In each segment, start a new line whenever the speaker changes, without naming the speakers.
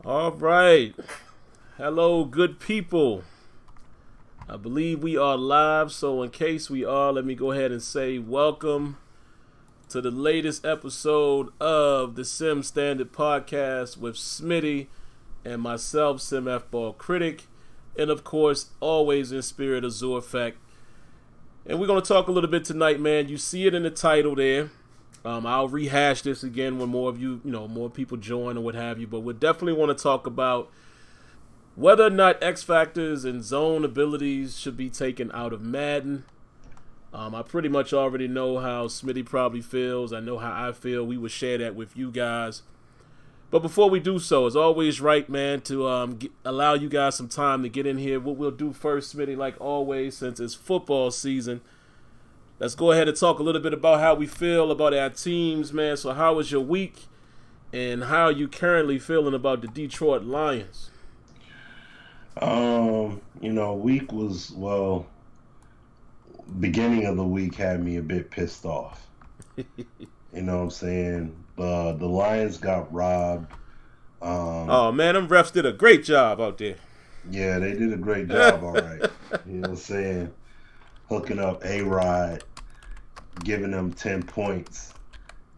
All right. Hello, good people. I believe we are live, so in case we are, let me go ahead and say welcome to the latest episode of the Sim Standard Podcast with Smitty and myself, SimFBallCritic, and of course, always in spirit of AzureEffect. And we're going to talk a little bit tonight, man. You see it in the title there. I'll rehash this again when more of you, more people join or what have you. But we definitely want to talk about whether or not X factors and zone abilities should be taken out of Madden. I pretty much already know how Smitty probably feels. I know how I feel. We will share that with you guys. But before we do so, it's always right, man, to allow you guys some time to get in here. What we'll do first, Smitty, like always, since it's football season, let's go ahead and talk a little bit about how we feel about our teams, man. So how was your week, and how are you currently feeling about the Detroit Lions?
Week was beginning of the week had me a bit pissed off. You know what I'm saying? The Lions got robbed. Um,
Oh man, them refs did a great job out there.
yeah, they did a great job, all right. You know what I'm saying? Hooking up A Rod, giving them 10 points,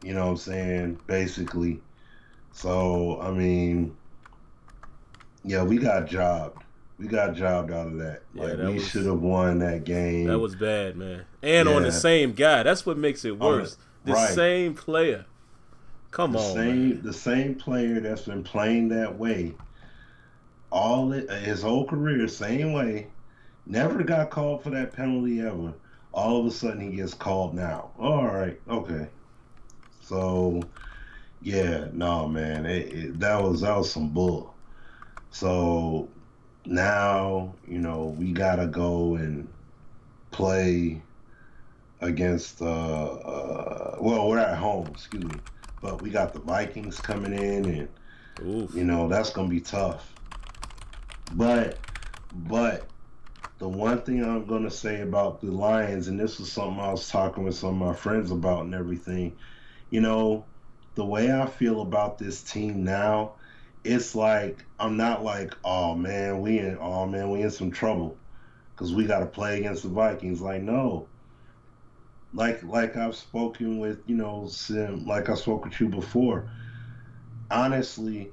you know what I'm saying? Basically. So I mean, yeah, we got jobbed. We got jobbed out of that.
Yeah,
Like
that
we should
was
have won that
that
game.
was bad, man. And on the
Yeah.
same guy. That's what makes it
On the
worse. The
right.
same player. Come
the
on, man.
same the same player that's been playing that way his whole career, same way, never got called for that penalty ever. All of a sudden he gets called now. All right, okay. So yeah, no man, that was some bull. So now we gotta go and play against well, we're at home, excuse me, but we got the Vikings coming in, and
Oof.
that's gonna be tough. But but the one thing I'm gonna say about the Lions, and this was something I was talking with some of my friends about and everything, you know, the way I feel about this team now, it's like I'm not like, oh man, we in some trouble because we got to play against the Vikings. Like no, like I've spoken with, Sim, like I spoke with you before. Honestly,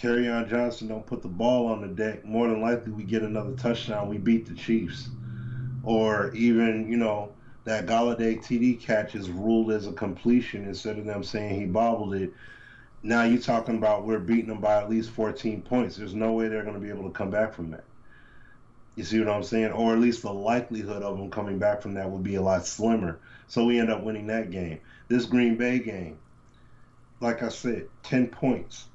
on Johnson don't put the ball on the deck, more than likely we get another touchdown. We beat the Chiefs. Or even, that Galladay TD catch is ruled as a completion instead of them saying he bobbled it. Now you're talking about we're beating them by at least 14 points. There's no way they're going to be able to come back from that. You see what I'm saying? Or at least the likelihood of them coming back from that would be a lot slimmer. So we end up winning that game. This Green Bay game, like I said, 10 points.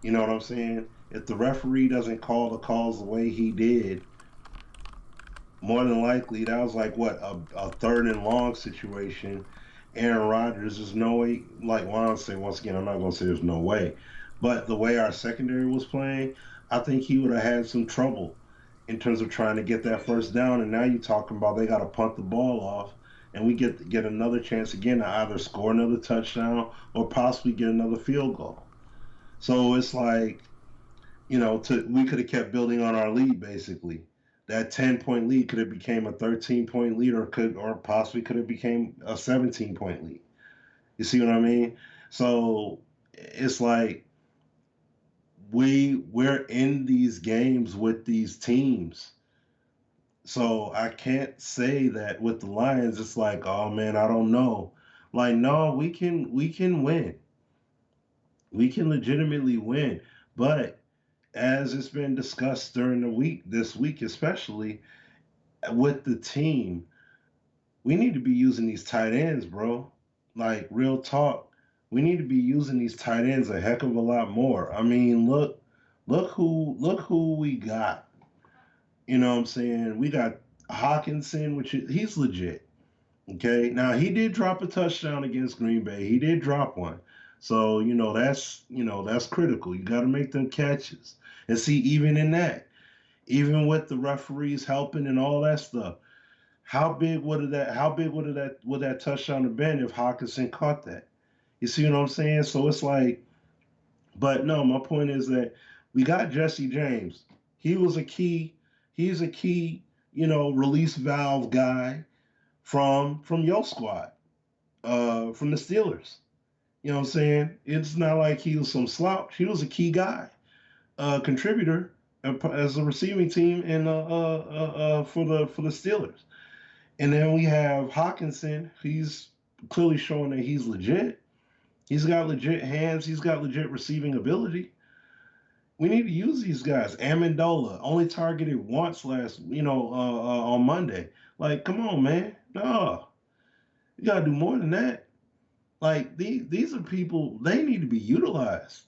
You know what I'm saying? If the referee doesn't call the calls the way he did, more than likely that was like what a third and long situation. Aaron Rodgers, there's no way. Like, well, I'll say once again, I'm not gonna say there's no way, but the way our secondary was playing, I think he would have had some trouble in terms of trying to get that first down. And now you're talking about they got to punt the ball off, and we get another chance again to either score another touchdown or possibly get another field goal. So it's like, we could have kept building on our lead basically. That 10 point lead could have became a 13 point lead, or possibly could have became a 17 point lead. You see what I mean? So it's like we're in these games with these teams. So I can't say that with the Lions. It's like, oh man, I don't know. Like, no, we can win. We can legitimately win. But as it's been discussed during the week, this week especially, with the team, we need to be using these tight ends, bro. Like real talk, we need to be using these tight ends a heck of a lot more. I mean, look who we got. You know what I'm saying? We got Hawkinson, he's legit. Okay, now he did drop a touchdown against Green Bay. He did drop one. So, that's critical. You got to make them catches. And see, even in that, even with the referees helping and all that stuff, how big would that touchdown have been if Hawkinson caught that? You see what I'm saying? So it's like But no, my point is that we got Jesse James. He was a key. He's a key, release valve guy from your squad, from the Steelers. You know what I'm saying? It's not like he was some slouch. He was a key guy, contributor as a receiving team and for the Steelers. And then we have Hawkinson. He's clearly showing that he's legit. He's got legit hands. He's got legit receiving ability. We need to use these guys. Amendola only targeted once on Monday. Like, come on, man. No, you gotta do more than that. Like these are people. They need to be utilized.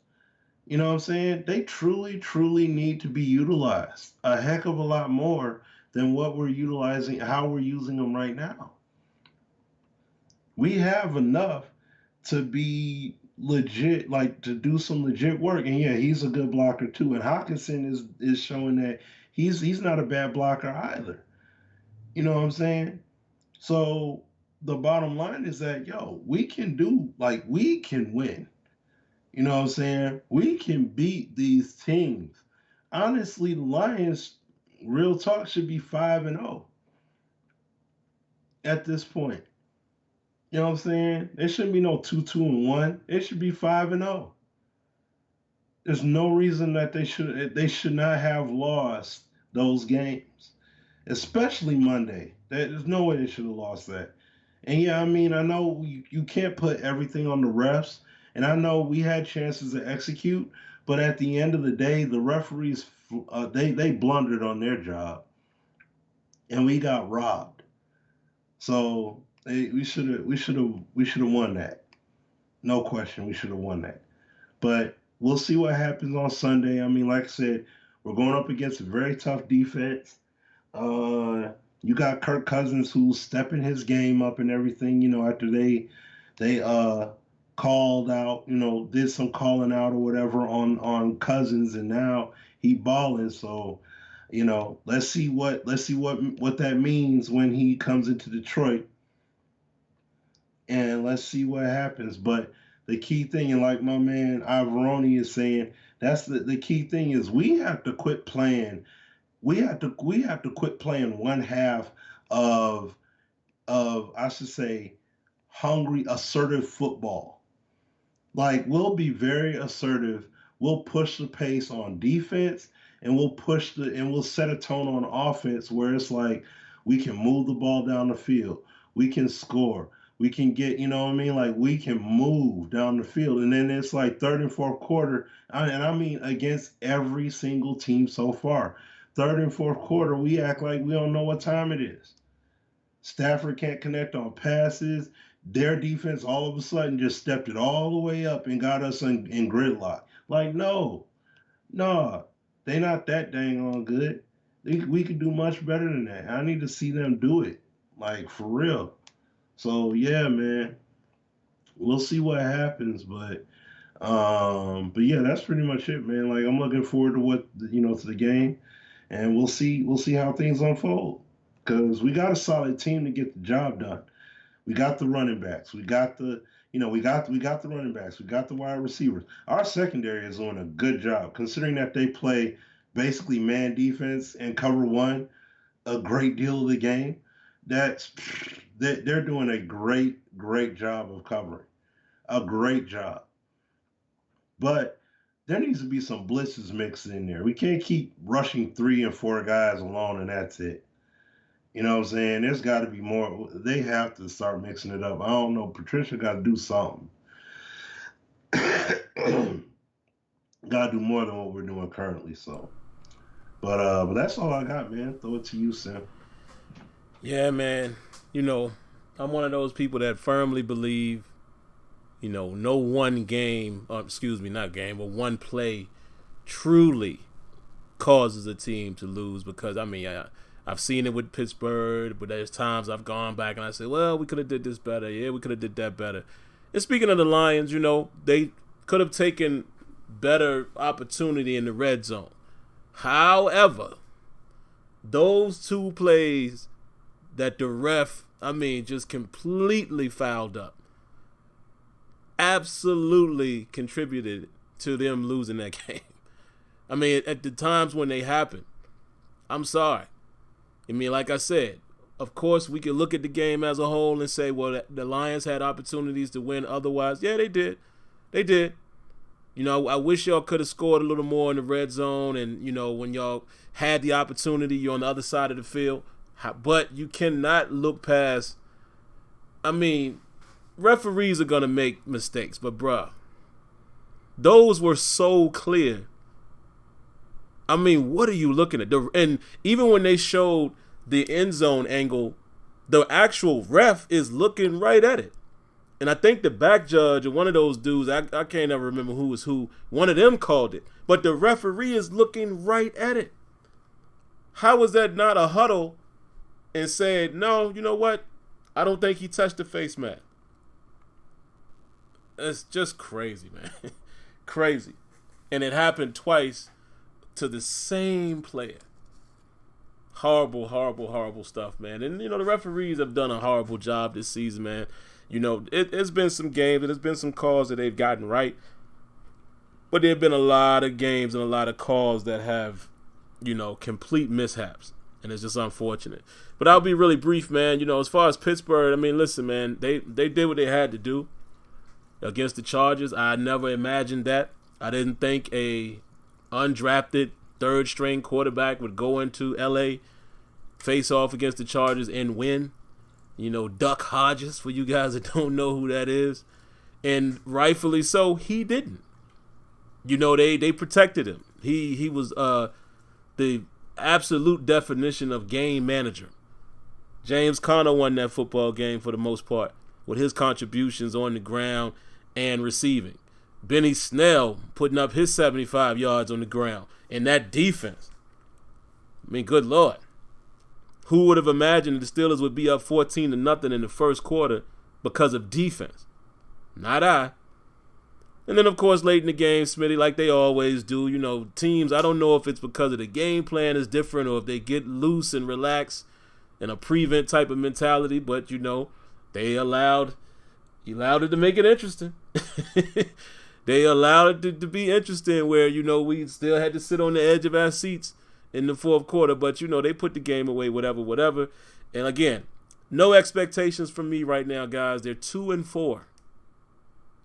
You know what I'm saying? They truly, truly need to be utilized a heck of a lot more than what we're utilizing, how we're using them right now. We have enough to be legit, like to do some legit work. And yeah, he's a good blocker too. And Hawkinson is showing that he's not a bad blocker either. You know what I'm saying? So the bottom line is that we can win. You know what I'm saying? We can beat these teams. Honestly, the Lions, real talk, should be 5-0 at this point. You know what I'm saying? There shouldn't be no 2-2-1. It should be 5-0. There's no reason that they should not have lost those games, especially Monday. There's no way they should have lost that. And yeah, I mean, I know you can't put everything on the refs, and I know we had chances to execute, but at the end of the day, the referees they blundered on their job, and we got robbed. So we should have won that. No question, we should have won that. But we'll see what happens on Sunday. I mean, like I said, we're going up against a very tough defense. You got Kirk Cousins who's stepping his game up and everything. After they called out, did some calling out or whatever on Cousins, and now he balling. So, let's see what that means when he comes into Detroit, and let's see what happens. But the key thing, and like my man Ivoroni is saying, that's the key thing is we have to quit playing. We have to quit playing one half of I should say hungry, assertive football. Like we'll be very assertive. We'll push the pace on defense, and we'll set a tone on offense where it's like we can move the ball down the field. We can score. We can get, you know what I mean? Like we can move down the field. And then it's like third and fourth quarter. And I mean against every single team so far. Third and fourth quarter, we act like we don't know what time it is. Stafford can't connect on passes. Their defense all of a sudden just stepped it all the way up and got us in gridlock. Like, no, they not that dang on good. We could do much better than that. I need to see them do it, like for real. So yeah, man, we'll see what happens, but yeah, that's pretty much it, man. Like I'm looking forward to to the game, and we'll see how things unfold because we got a solid team to get the job done. We got the running backs. We got the we got the running backs. We got the wide receivers. Our secondary is doing a good job considering that they play basically man defense and cover one a great deal of the game. That's they're doing a great job of covering. A great job. But there needs to be some blitzes mixed in there. We can't keep rushing 3 and 4 guys alone and that's it. You know what I'm saying? There's got to be more. They have to start mixing it up. I don't know. Patricia got to do something. Got to do more than what we're doing currently. So, but that's all I got, man. Throw it to you, Sam.
Yeah, man. You know, I'm one of those people that firmly believe, no one game, excuse me, not game, but one play truly causes a team to lose because, I've seen it with Pittsburgh, but there's times I've gone back and I say, well, we could have did this better. Yeah, we could have did that better. And speaking of the Lions, they could have taken better opportunity in the red zone. However, those two plays that the ref, just completely fouled up, absolutely contributed to them losing that game. I mean, at the times when they happen, I'm sorry. I mean, like I said, of course, we could look at the game as a whole and say, well, the Lions had opportunities to win otherwise. Yeah, they did. They did. You know, I wish y'all could have scored a little more in the red zone, and, you know, when y'all had the opportunity, you're on the other side of the field. But you cannot look past, I mean, referees are going to make mistakes, but bruh, those were so clear. I mean, what are you looking at? And even when they showed the end zone angle, the actual ref is looking right at it. And I think the back judge or one of those dudes, I can't ever remember who was who, one of them called it. But the referee is looking right at it. How was that not a huddle and said, no, you know what? I don't think he touched the face mask. It's just crazy, man. Crazy. And it happened twice to the same player. Horrible, horrible, horrible stuff, man. And, you know, the referees have done a horrible job this season, man. You know, it's been some games and there's been some calls that they've gotten right. But there have been a lot of games and a lot of calls that have, you know, complete mishaps. And it's just unfortunate. But I'll be really brief, man. You know, as far as Pittsburgh, I mean, listen, man, they did what they had to do against the Chargers. I never imagined that. I didn't think a undrafted third-string quarterback would go into L.A., face off against the Chargers and win. You know, Duck Hodges, for you guys that don't know who that is. And rightfully so, he didn't. You know, they protected him. He was the absolute definition of game manager. James Conner won that football game for the most part with his contributions on the ground and receiving. Benny Snell putting up his 75 yards on the ground. And that defense, I mean, good Lord. Who would have imagined the Steelers would be up 14-0 in the first quarter because of defense? Not I. And then, of course, late in the game, Smitty, like they always do, you know, teams, I don't know if it's because of the game plan is different or if they get loose and relax in a prevent type of mentality, but, you know, they allowed it to make it interesting. They allowed it to be interesting where, you know, we still had to sit on the edge of our seats in the fourth quarter, but, you know, they put the game away, whatever. And, again, no expectations from me right now, guys. They're 2-4.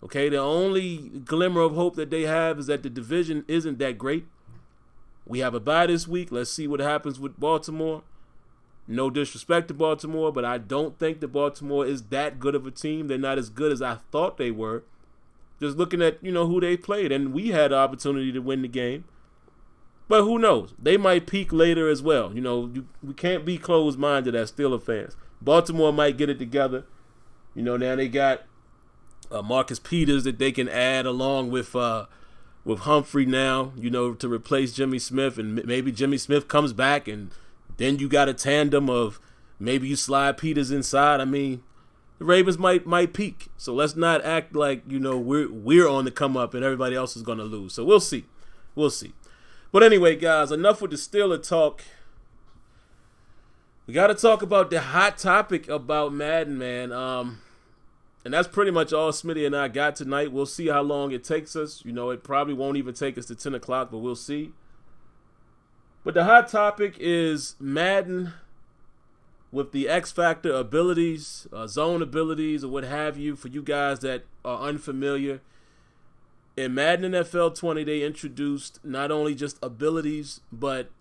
Okay, the only glimmer of hope that they have is that the division isn't that great. We have a bye this week. Let's see what happens with Baltimore. No disrespect to Baltimore, but I don't think that Baltimore is that good of a team. They're not as good as I thought they were. Just looking at, you know, who they played. And we had the opportunity to win the game. But who knows? They might peak later as well. You know, we can't be closed-minded as Steelers fans. Baltimore might get it together. You know, now they got Marcus Peters that they can add along with Humphrey now, you know, to replace Jimmy Smith. And maybe Jimmy Smith comes back and then you got a tandem of maybe you slide Peters inside. I mean, the Ravens might peak. So let's not act like, you know, we're on the come up and everybody else is going to lose. So we'll see. But anyway, guys, enough with the Steeler talk. We got to talk about the hot topic about Madden, man. And that's pretty much all Smitty and I got tonight. We'll see how long it takes us. You know, it probably won't even take us to 10 o'clock, but we'll see. But the hot topic is Madden with the X Factor abilities, zone abilities, or what have you, for you guys that are unfamiliar. In Madden NFL 20, they introduced not only just abilities, but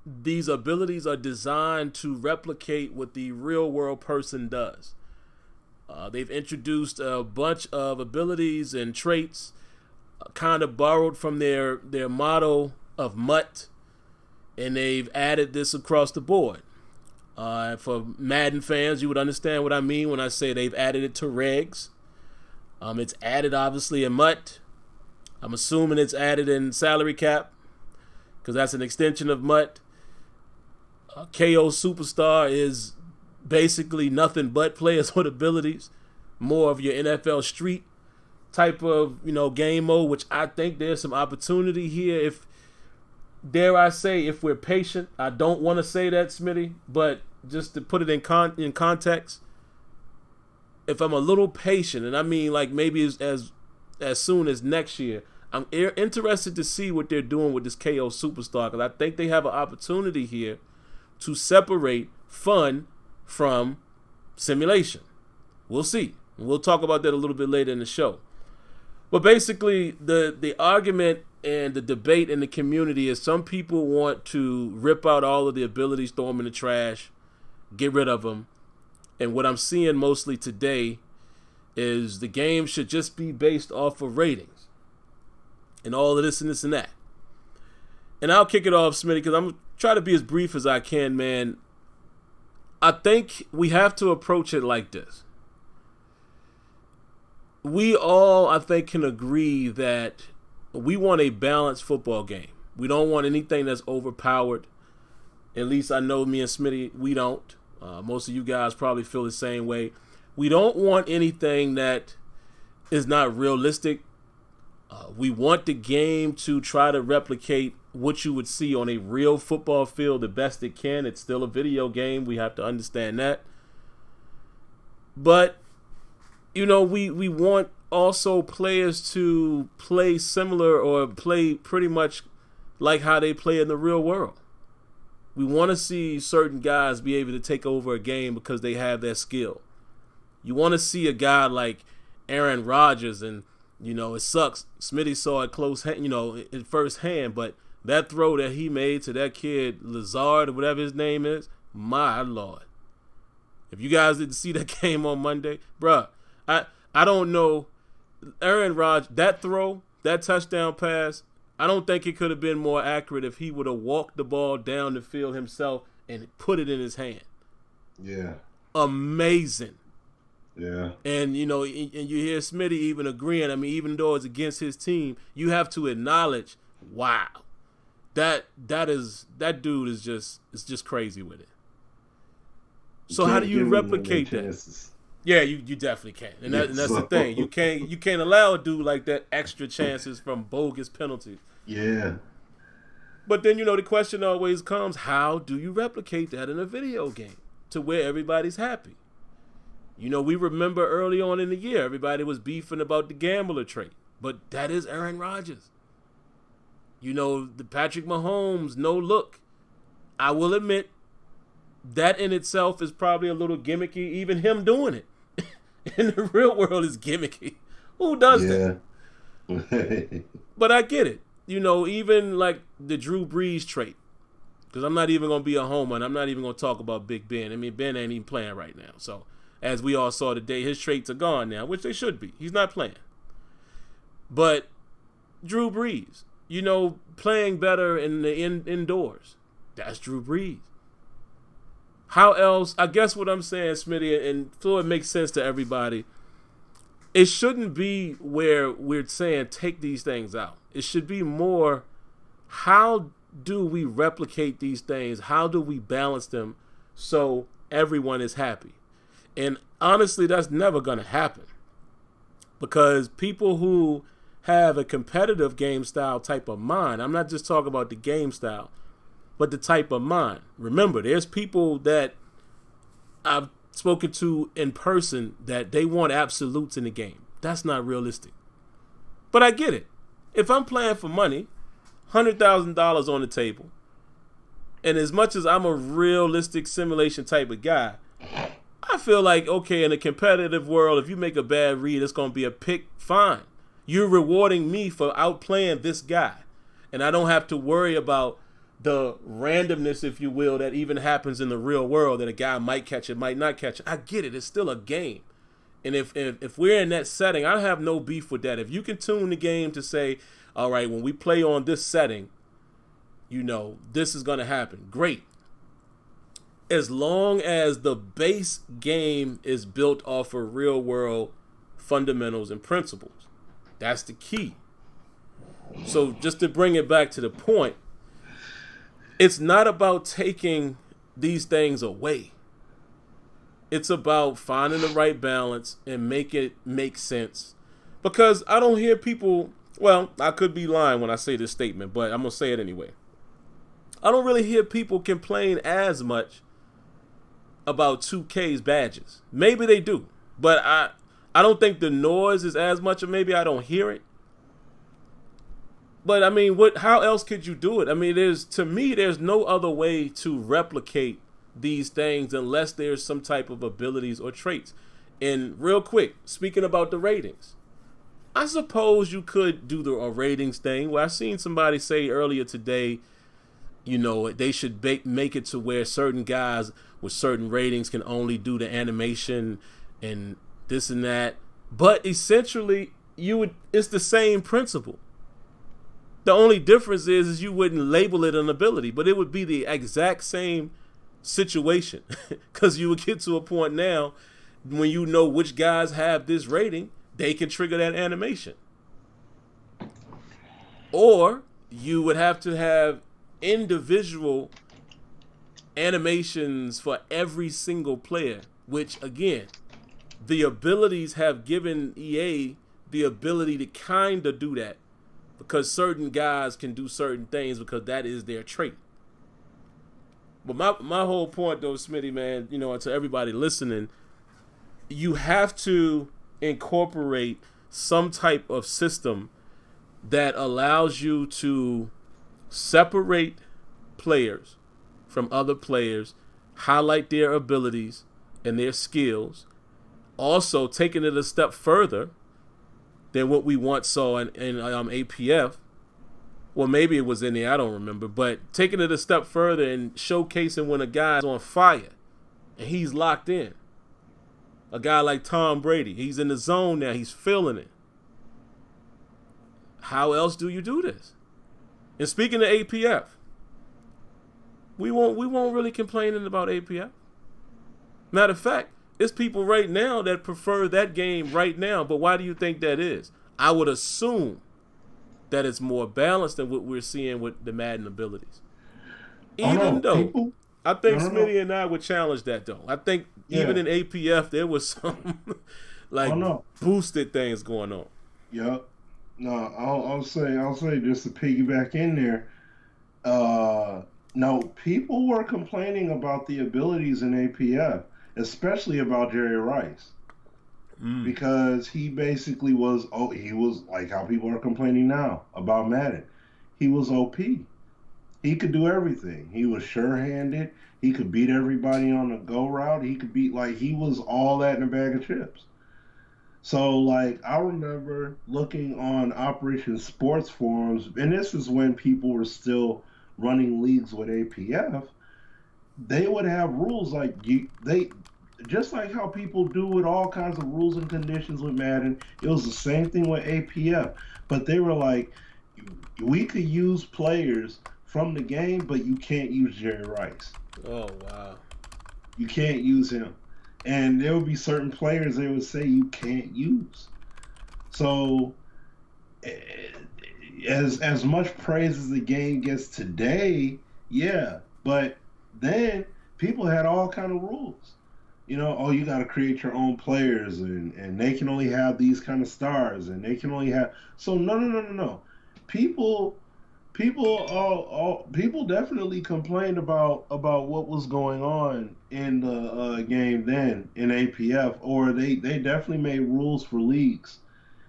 these abilities are designed to replicate what the real-world person does. They've introduced a bunch of abilities and traits kind of borrowed from their motto of MUT, and they've added this across the board. For Madden fans, you would understand what I mean when I say they've added it to regs. It's added, obviously, in MUT. I'm assuming it's added in salary cap because that's an extension of MUT. KO Superstar is basically nothing but players with abilities, more of your NFL street type of, you know, game mode, which I think there's some opportunity here. If, dare I say, if we're patient. I don't want to say that, Smitty, but just to put it in context, if I'm a little patient, and I mean like maybe as soon as next year, I'm interested to see what they're doing with this KO Superstar, because I think they have an opportunity here to separate fun from simulation. We'll see. We'll talk about that a little bit later in the show. But basically, the argument and the debate in the community is some people want to rip out all of the abilities, throw them in the trash, get rid of them. And what I'm seeing mostly today is the game should just be based off of ratings and all of this and this and that. And I'll kick it off, Smitty, because I'm trying to be as brief as I can, man. I think we have to approach it like this. We all, I think, can agree that we want a balanced football game. We don't want anything that's overpowered. At least I know me and Smitty, we don't. Most of you guys probably feel the same way. We don't want anything that is not realistic. We want the game to try to replicate what you would see on a real football field the best it can. It's still a video game. We have to understand that. But, you know, we want also players to play similar or play pretty much like how they play in the real world. We want to see certain guys be able to take over a game because they have that skill. You want to see a guy like Aaron Rodgers, and, you know, it sucks. Smitty saw it close, you know, in first hand, but that throw that he made to that kid, Lazard or whatever his name is, my Lord. If you guys didn't see that game on Monday, bruh, I don't know. Aaron Rodgers, that throw, that touchdown pass, I don't think it could have been more accurate if he would have walked the ball down the field himself and put it in his hand.
Yeah.
Amazing.
Yeah. And,
you know, and you hear Smitty even agreeing. I mean, even though it's against his team, you have to acknowledge, wow, that dude is just crazy with it. So how do you replicate that? Yeah, you definitely can, and that's the thing. You can't allow a dude like that extra chances from bogus penalties.
Yeah.
But then, you know, the question always comes: how do you replicate that in a video game to where everybody's happy? You know, we remember early on in the year, everybody was beefing about the gambler trait, but that is Aaron Rodgers. You know, the Patrick Mahomes no look. I will admit, that in itself is probably a little gimmicky. Even him doing it in the real world is gimmicky. Who does that? But I get it. You know, even like the Drew Brees trait, because I'm not even going to be a homer, and I'm not even going to talk about Big Ben. I mean, Ben ain't even playing right now. So, as we all saw today, his traits are gone now, which they should be. He's not playing. But Drew Brees, you know, playing better in the indoors. That's Drew Brees. How else? I guess what I'm saying, Smitty, and so it makes sense to everybody, it shouldn't be where we're saying take these things out. It should be more, how do we replicate these things? How do we balance them so everyone is happy? And honestly, that's never going to happen, because people who have a competitive game style type of mind, I'm not just talking about the game style, but the type of mind. Remember, there's people that I've spoken to in person that they want absolutes in the game. That's not realistic. But I get it. If I'm playing for money, $100,000 on the table, and as much as I'm a realistic simulation type of guy, I feel like, okay, in a competitive world, if you make a bad read, it's going to be a pick, fine. You're rewarding me for outplaying this guy, and I don't have to worry about the randomness, if you will, that even happens in the real world, that a guy might catch it, might not catch it. I get it. It's still a game. And if we're in that setting, I have no beef with that. If you can tune the game to say, all right, when we play on this setting, you know, this is going to happen. Great. As long as the base game is built off of real world fundamentals and principles. That's the key. So just to bring it back to the point, it's not about taking these things away. It's about finding the right balance and make it make sense. Because I don't hear people, well, I could be lying when I say this statement, but I'm going to say it anyway. I don't really hear people complain as much about 2K's badges. Maybe they do, but I don't think the noise is as much, or maybe I don't hear it. But I mean, how else could you do it? I mean, there's no other way to replicate these things unless there's some type of abilities or traits. And real quick, speaking about the ratings, I suppose you could do a ratings thing. Where I seen somebody say earlier today, they should make it to where certain guys with certain ratings can only do the animation and this and that. But essentially, it's the same principle. The only difference is you wouldn't label it an ability, but it would be the exact same situation. Because you would get to a point now when you know which guys have this rating, they can trigger that animation. Or you would have to have individual animations for every single player, which again, the abilities have given EA the ability to kind of do that because certain guys can do certain things because that is their trait. But my whole point though, Smitty, man, to everybody listening, you have to incorporate some type of system that allows you to separate players from other players, highlight their abilities and their skills, also taking it a step further than what we once saw in APF. Well, maybe it was in there, I don't remember, but taking it a step further and showcasing when a guy's on fire and he's locked in. A guy like Tom Brady, he's in the zone now, he's feeling it. How else do you do this? And speaking of APF, we won't really complaining about APF. Matter of fact, it's people right now that prefer that game right now. But why do you think that is? I would assume that it's more balanced than what we're seeing with the Madden abilities. Even though I think Smitty and I would challenge that though. I think even in APF there was some boosted things going on.
Yep. No, I'll say just to piggyback in there. No, people were complaining about the abilities in APF, especially about Jerry Rice, because he basically he was like how people are complaining now about Madden. He was OP. He could do everything. He was sure-handed. He could beat everybody on the go route. He was all that in a bag of chips. So, I remember looking on Operation Sports forums, and this is when people were still running leagues with APF. They would have rules just like how people do with all kinds of rules and conditions with Madden. It was the same thing with APF, but they were like, we could use players from the game, but you can't use Jerry Rice.
Oh wow!
You can't use him. And there would be certain players they would say you can't use. So, as much praise as the game gets today, yeah. But then people had all kind of rules. You got to create your own players, and they can only have these kind of stars, and they can only have. So no. People definitely complained about what was going on in the game then in APF, or they definitely made rules for leagues.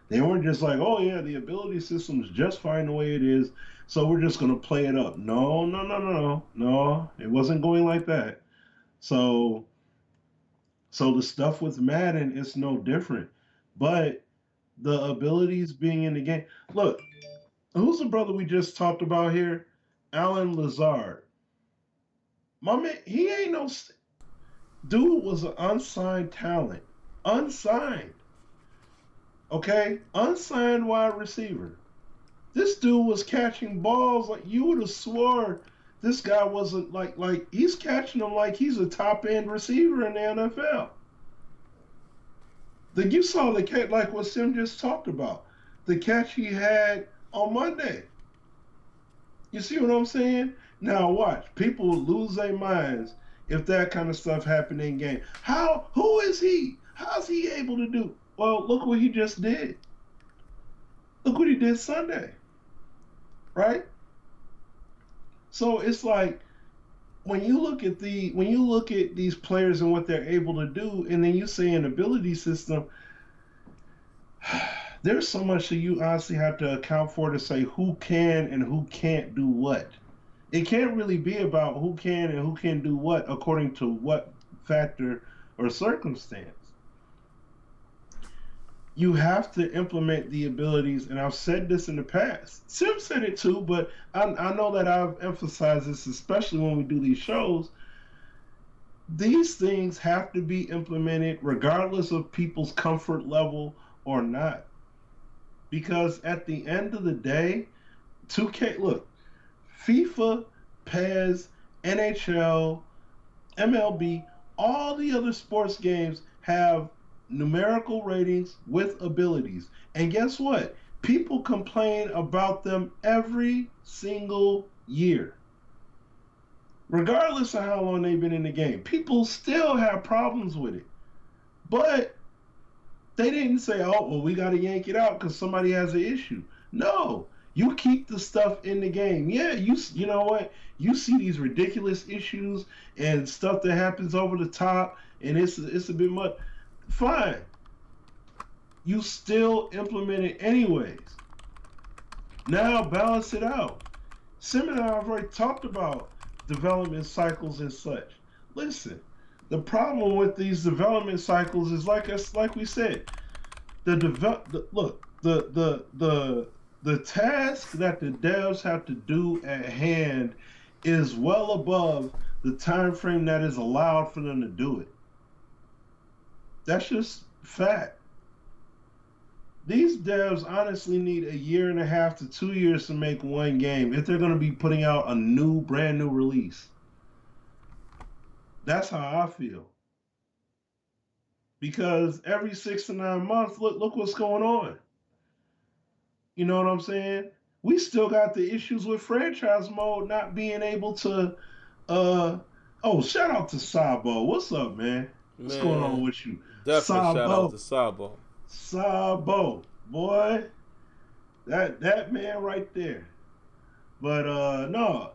They weren't just like, oh yeah, the ability system's just fine the way it is, so we're just gonna play it up. No, it wasn't going like that. So the stuff with Madden is no different, but the abilities being in the game. Look. Who's the brother we just talked about here? Alan Lazard. My man, he ain't no... Dude was an unsigned talent. Unsigned. Okay? Unsigned wide receiver. This dude was catching balls like you would have swore this guy wasn't like he's catching them like he's a top-end receiver in the NFL. You saw the catch, like what Sim just talked about. The catch he had on Monday. You see what I'm saying? Now watch. People will lose their minds if that kind of stuff happened in game. Who is he? How's he able to do? Well, look what he just did. Look what he did Sunday. Right? So it's like when you look at these players and what they're able to do, and then you say an ability system, There's so much that you honestly have to account for to say who can and who can't do what. It can't really be about who can and who can do what according to what factor or circumstance. You have to implement the abilities, and I've said this in the past. Sim said it too, but I know that I've emphasized this, especially when we do these shows. These things have to be implemented regardless of people's comfort level or not. Because at the end of the day, 2K, look, FIFA, PES, NHL, MLB, all the other sports games have numerical ratings with abilities. And guess what? People complain about them every single year. Regardless of how long they've been in the game, people still have problems with it. But they didn't say, oh, well, we got to yank it out because somebody has an issue. No, you keep the stuff in the game. Yeah, you know what? You see these ridiculous issues and stuff that happens over the top, and it's a bit much. Fine, you still implement it anyways. Now balance it out. Sim and I have already talked about development cycles and such. Listen, the problem with these development cycles is like we said, the task that the devs have to do at hand is well above the time frame that is allowed for them to do it. That's just fact. These devs honestly need a year and a half to 2 years to make one game if they're going to be putting out a brand new release. That's how I feel. Because every 6 to 9 months, look what's going on. You know what I'm saying? We still got the issues with franchise mode not being able to. Shout out to Sabo. What's up, man? What's going on with you?
Definitely shout out to Sabo.
Sabo, boy, that man right there. But no,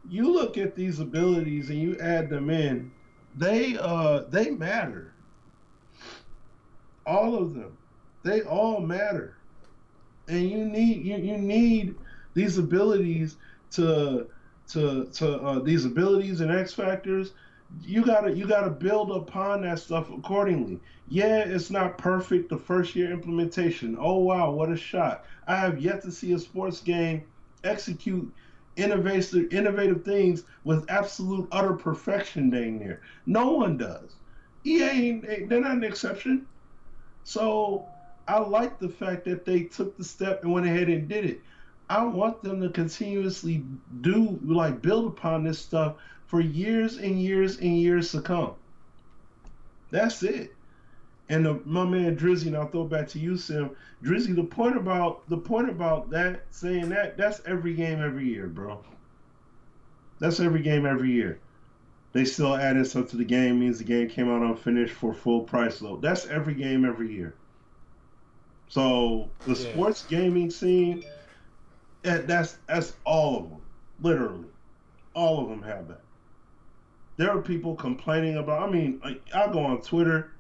you look at these abilities and you add them in. They matter. All of them, they all matter, and you need these abilities to these abilities and X factors. You gotta build upon that stuff accordingly. Yeah, it's not perfect the first year implementation. Oh wow, what a shot! I have yet to see a sports game execute innovative things with absolute utter perfection dang near. No one does. EA they're not an exception. So I like the fact that they took the step and went ahead and did it. I want them to continuously build upon this stuff for years and years and years to come. That's it. And my man Drizzy, and I'll throw it back to you, Sim. Drizzy, the point about that, saying that's every game every year, bro. That's every game every year. They still adding stuff to the game, means the game came out unfinished for full price load. That's every game every year. So the sports gaming scene, that's all of them. Literally. All of them have that. There are people complaining about, I go on Twitter,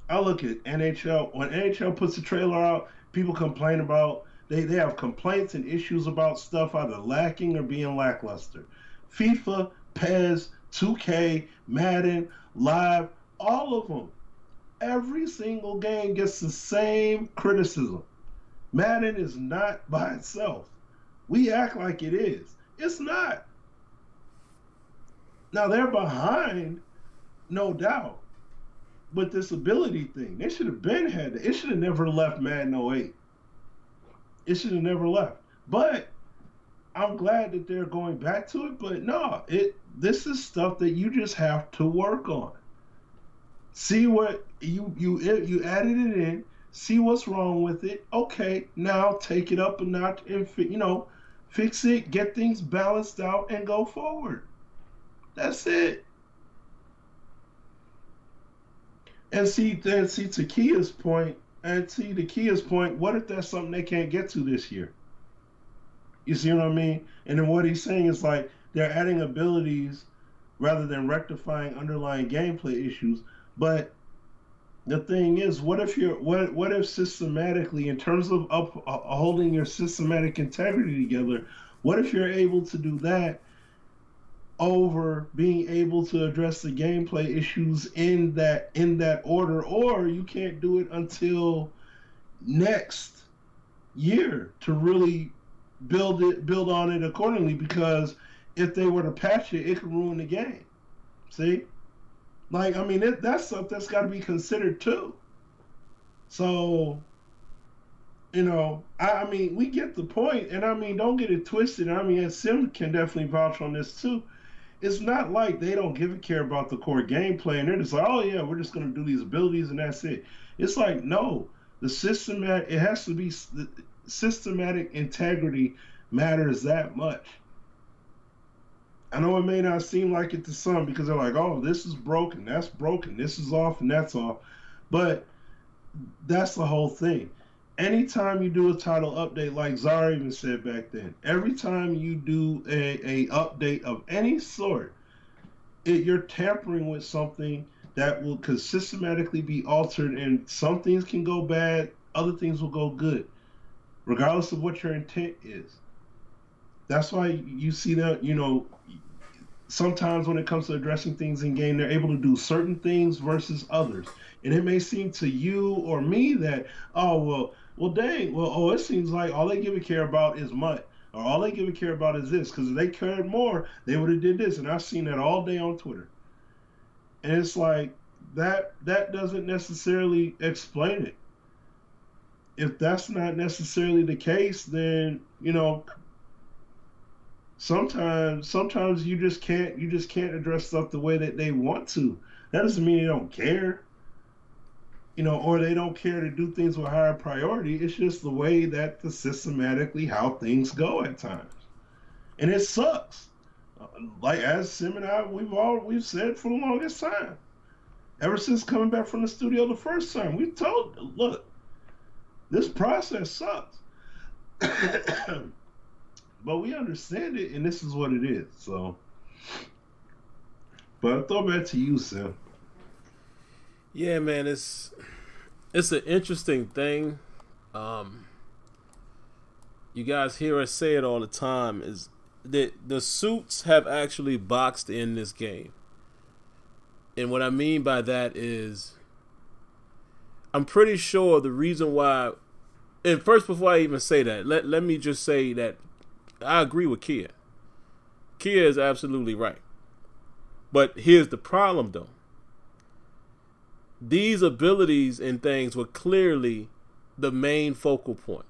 I look at NHL. When NHL puts a trailer out, people complain about, they have complaints and issues about stuff either lacking or being lackluster. FIFA, PES, 2K, Madden, Live, all of them. Every single game gets the same criticism. Madden is not by itself. We act like it is. It's not. Now they're behind, no doubt. But this ability thing, they should have been had it. It should have never left Madden 08. It should have never left. But I'm glad that they're going back to it. But no, this is stuff that you just have to work on. See what you added it in. See what's wrong with it. Okay, now take it up a notch and fix it, get things balanced out, and go forward. That's it. And see to Kia's point, what if that's something they can't get to this year? You see what I mean? And then what he's saying is like they're adding abilities rather than rectifying underlying gameplay issues. But The thing is, what if systematically, in terms of holding your systematic integrity together, what if you're able to do that over being able to address the gameplay issues in that order, or you can't do it until next year to really build on it accordingly, because if they were to patch it, it could ruin the game. See, like, I mean, that's stuff that's got to be considered too. So, I mean, we get the point, and I mean, don't get it twisted. I mean, and Sim can definitely vouch on this too. It's not like they don't give a care about the core gameplay, and they're just like, oh yeah, we're just gonna do these abilities and that's it. It's like, no, the systematic, it has to be, the systematic integrity matters that much. I know it may not seem like it to some, because they're like, oh, this is broken, that's broken, this is off, and that's off. But that's the whole thing. Anytime you do a title update, like Zara even said back then, every time you do a update of any sort, you're tampering with something that could systematically be altered, and some things can go bad, other things will go good, regardless of what your intent is. That's why you see that, sometimes when it comes to addressing things in game, they're able to do certain things versus others. And it may seem to you or me that, oh, well, dang, well, oh, it seems like all they give a care about is MUT, or all they give a care about is this, because if they cared more, they would have did this. And I've seen that all day on Twitter. And it's like, that doesn't necessarily explain it. If that's not necessarily the case, then, sometimes you just can't address stuff the way that they want to. That doesn't mean they don't care, or they don't care to do things with higher priority. It's just the way that the systematically how things go at times, and it sucks. Like, as Sim and I, we've said for the longest time, ever since coming back from the studio the first time, we told, look, this process sucks. But we understand it, and this is what it is. So, but I'll throw back to you, Sam.
Yeah, man, it's an interesting thing. You guys hear us say it all the time, is that the suits have actually boxed in this game. And what I mean by that is, I'm pretty sure the reason why, and first, before I even say that, let me just say that I agree with Kia. Kia is absolutely right. But here's the problem, though. These abilities and things were clearly the main focal point.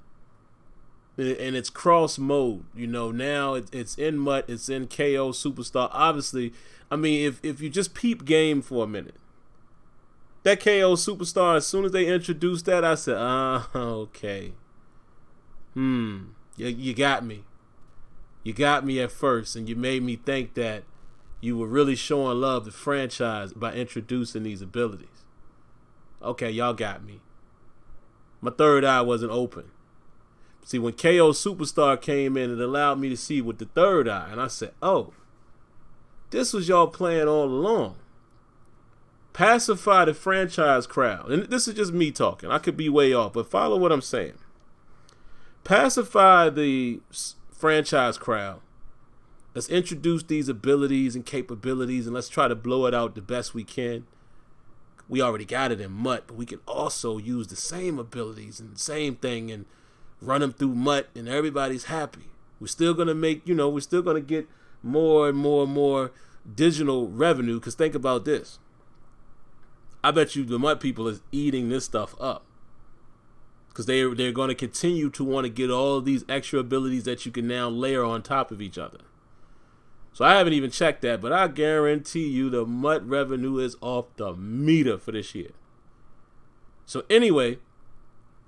And it's cross mode. Now it's in MUT, it's in KO Superstar. Obviously, I mean, if you just peep game for a minute, that KO Superstar, as soon as they introduced that, I said, okay. You got me. You got me at first, and you made me think that you were really showing love to the franchise by introducing these abilities. Okay, y'all got me. My third eye wasn't open. See, when KO Superstar came in, it allowed me to see with the third eye, and I said, oh, this was y'all playing all along. Pacify the franchise crowd. And this is just me talking. I could be way off, but follow what I'm saying. Pacify the franchise crowd. Let's introduce these abilities and capabilities, and let's try to blow it out the best we can. We already got it in MUT, but we can also use the same abilities and the same thing and run them through MUT, and everybody's happy. We're still going to we're still going to get more and more and more digital revenue, because think about this. I bet you the MUT people is eating this stuff up, because they're going to continue to want to get all of these extra abilities that you can now layer on top of each other. So I haven't even checked that, but I guarantee you the MUT revenue is off the meter for this year. So anyway,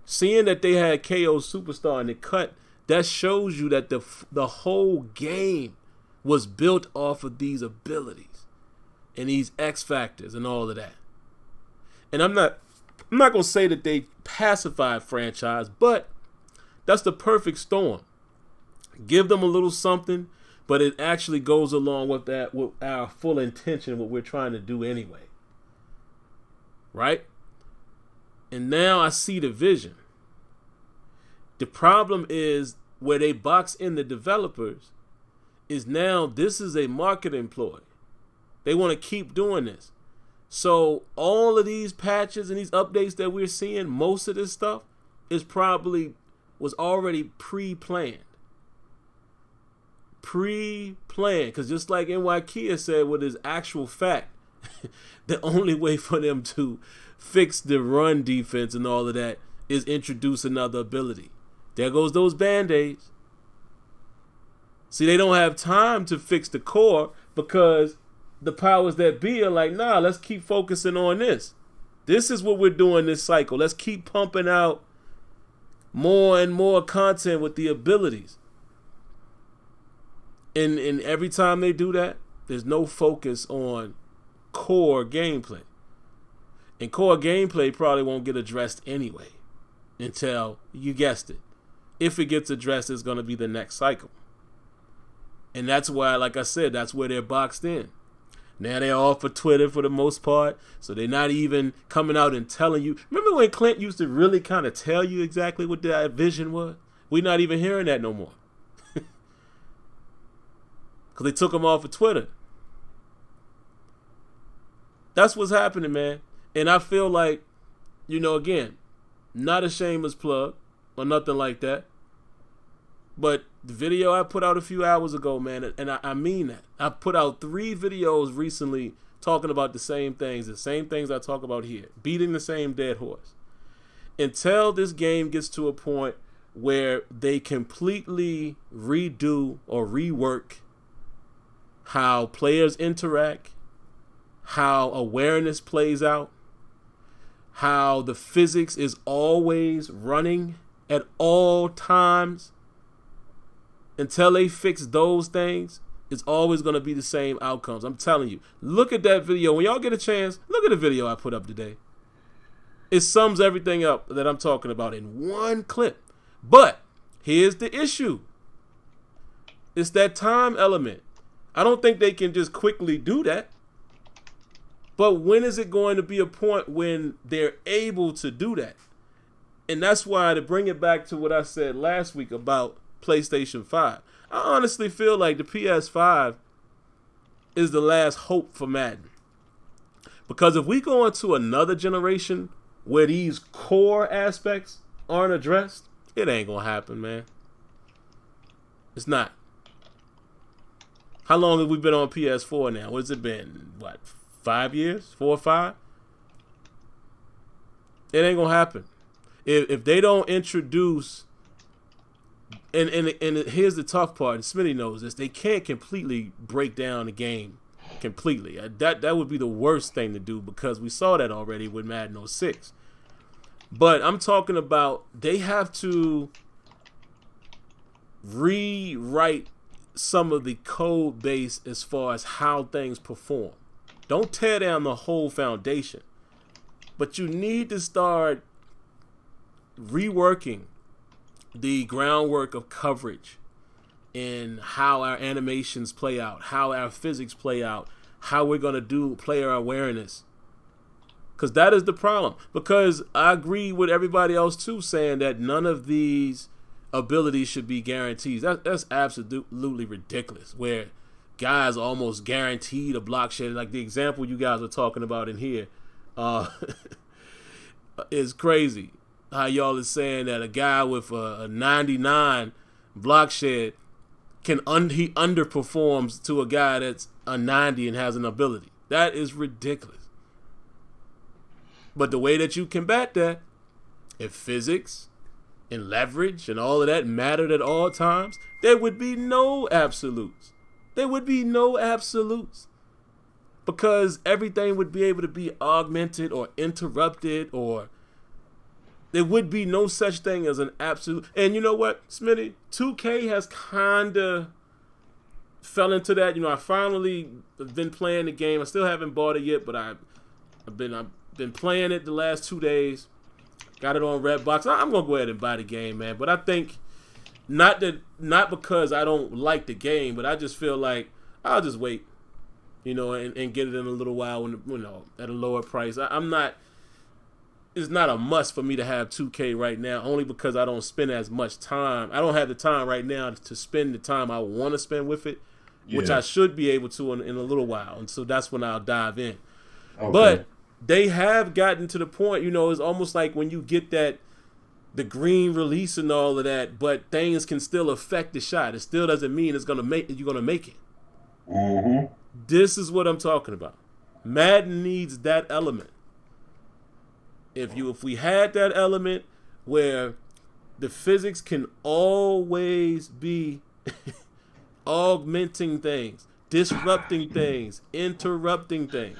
seeing that they had KO Superstar in the cut, that shows you that the whole game was built off of these abilities and these X factors and all of that. And I'm not going to say that they pacified franchise, but that's the perfect storm. Give them a little something, but it actually goes along with that, with our full intention, what we're trying to do anyway. Right? And now I see the vision. The problem is where they box in the developers is now this is a marketing ploy. They want to keep doing this. So all of these patches and these updates that we're seeing, most of this stuff was already pre-planned. Because just like NYKia said with his actual fact, the only way for them to fix the run defense and all of that is introduce another ability. There goes those Band-Aids. See, they don't have time to fix the core because the powers that be are like, nah, let's keep focusing on this. This is what we're doing this cycle. Let's keep pumping out more and more content with the abilities. And every time they do that, there's no focus on core gameplay. And core gameplay probably won't get addressed anyway until, you guessed it, if it gets addressed, it's going to be the next cycle. And that's why, like I said, that's where they're boxed in. Now they're all for Twitter for the most part, so they're not even coming out and telling you. Remember when Clint used to really kind of tell you exactly what that vision was? We're not even hearing that no more. Because they took him off of Twitter. That's what's happening, man. And I feel like, again, not a shameless plug or nothing like that. But the video I put out a few hours ago, man, and I mean that. I put out 3 videos recently talking about the same things I talk about here. Beating the same dead horse. Until this game gets to a point where they completely redo or rework how players interact, how awareness plays out, how the physics is always running at all times. Until they fix those things, it's always going to be the same outcomes. I'm telling you. Look at that video. When y'all get a chance, look at the video I put up today. It sums everything up that I'm talking about in one clip. But here's the issue. It's that time element. I don't think they can just quickly do that. But when is it going to be a point when they're able to do that? And that's why, to bring it back to what I said last week about PlayStation 5, I honestly feel like the PS5 is the last hope for Madden. Because if we go into another generation where these core aspects aren't addressed, it ain't going to happen, man. It's not. How long have we been on PS4 now? What has it been? 5 years? 4 or 5? It ain't going to happen. If they don't introduce, and here's the tough part, and Smitty knows this, they can't completely break down the game completely. That would be the worst thing to do because we saw that already with Madden 06. But I'm talking about they have to rewrite some of the code base as far as how things perform. Don't tear down the whole foundation, but you need to start reworking the groundwork of coverage and how our animations play out, how our physics play out, how we're going to do player awareness. Because that is the problem. Because I agree with everybody else too saying that none of these abilities should be guarantees. That's absolutely ridiculous. Where guys almost guaranteed a block shed. Like the example you guys are talking about in here is crazy. How y'all is saying that a guy with a 99 block shed he underperforms to a guy that's a 90 and has an ability. That is ridiculous. But the way that you combat that, if physics and leverage and all of that mattered at all times, there would be no absolutes. There would be no absolutes. Because everything would be able to be augmented or interrupted, or there would be no such thing as an absolute. And you know what, Smitty? 2K has kind of fell into that. I finally have been playing the game. I still haven't bought it yet, but I've been playing it the last 2 days. Got it on Redbox. I'm gonna go ahead and buy the game, man. But I think not because I don't like the game, but I just feel like I'll just wait, and get it in a little while when at a lower price. I'm not it's not a must for me to have 2K right now, only because I don't spend as much time. I don't have the time right now to spend the time I want to spend with it, which I should be able to in a little while. And so that's when I'll dive in. Okay. But they have gotten to the point, you know, it's almost like when you get the green release and all of that, but things can still affect the shot. It still doesn't mean you're gonna make it.
Mm-hmm.
This is what I'm talking about. Madden needs that element. If we had that element where the physics can always be augmenting things, disrupting things, interrupting things.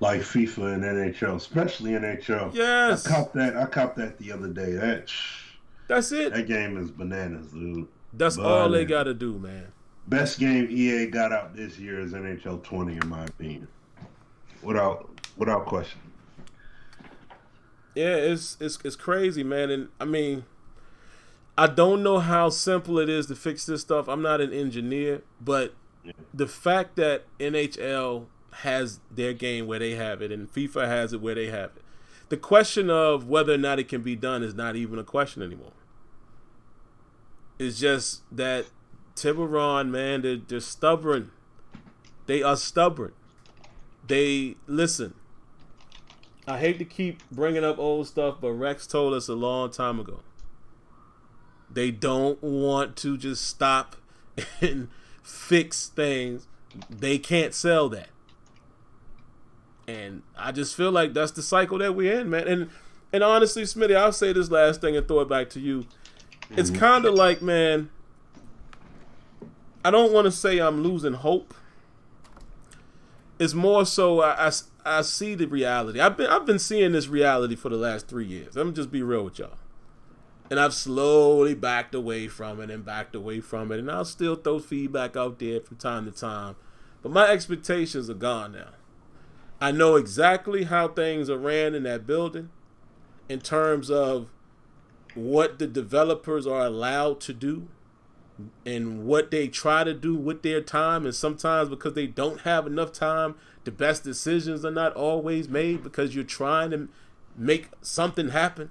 Like FIFA and NHL, especially NHL.
Yes.
I copped that the other day.
That's it.
That game is bananas, dude.
That's all they got to do, man.
Best game EA got out this year is NHL 20, in my opinion. Without question.
Yeah, it's crazy, man. And I mean, I don't know how simple it is to fix this stuff. I'm not an engineer, but the fact that NHL has their game where they have it and FIFA has it where they have it, the question of whether or not it can be done is not even a question anymore. It's just that Tiburon, man, they're stubborn. They are stubborn. They listen. I hate to keep bringing up old stuff, but Rex told us a long time ago. They don't want to just stop and fix things. They can't sell that. And I just feel like that's the cycle that we're in, man. And honestly, Smitty, I'll say this last thing and throw it back to you. It's kind of like, man, I don't want to say I'm losing hope. It's more so I see the reality. I've been seeing this reality for the last 3 years. Let me just be real with y'all. And I've slowly backed away from it. And I'll still throw feedback out there from time to time. But my expectations are gone now. I know exactly how things are ran in that building in terms of what the developers are allowed to do and what they try to do with their time. And sometimes because they don't have enough time, the best decisions are not always made because you're trying to make something happen,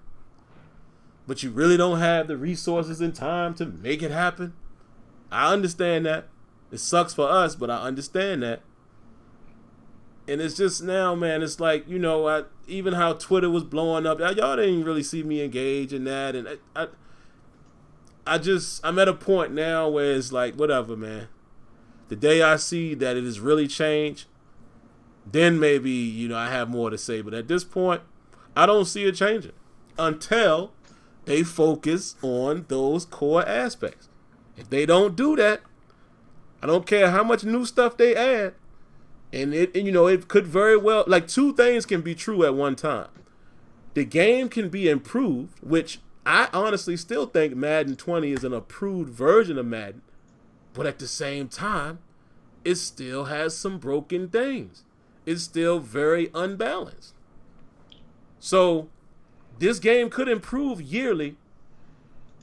but you really don't have the resources and time to make it happen. I understand that. It sucks for us, but I understand that. And it's just now, man, it's like, you know, even how Twitter was blowing up, y'all didn't really see me engage in that. And I'm at a point now where it's like, whatever, man. The day I see that it has really changed, then maybe, you know, I have more to say. But at this point, I don't see it changing until they focus on those core aspects. If they don't do that, I don't care how much new stuff they add. And it could very well, like, two things can be true at one time. The game can be improved, which I honestly still think Madden 20 is an improved version of Madden. But at the same time, it still has some broken things. It's still very unbalanced. So this game could improve yearly,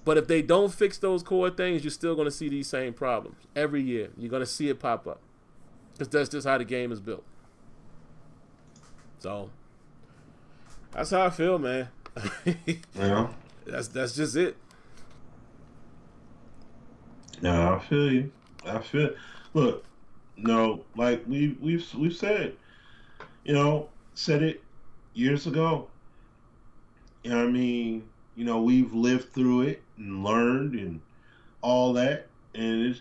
but if they don't fix those core things, you're still going to see these same problems every year. You're going to see it pop up. Because that's just how the game is built. So that's how I feel, man.
Yeah.
That's just it.
No, I feel you. Look, no, like we've said, said it years ago. You know what I mean? You know, we've lived through it and learned and all that, and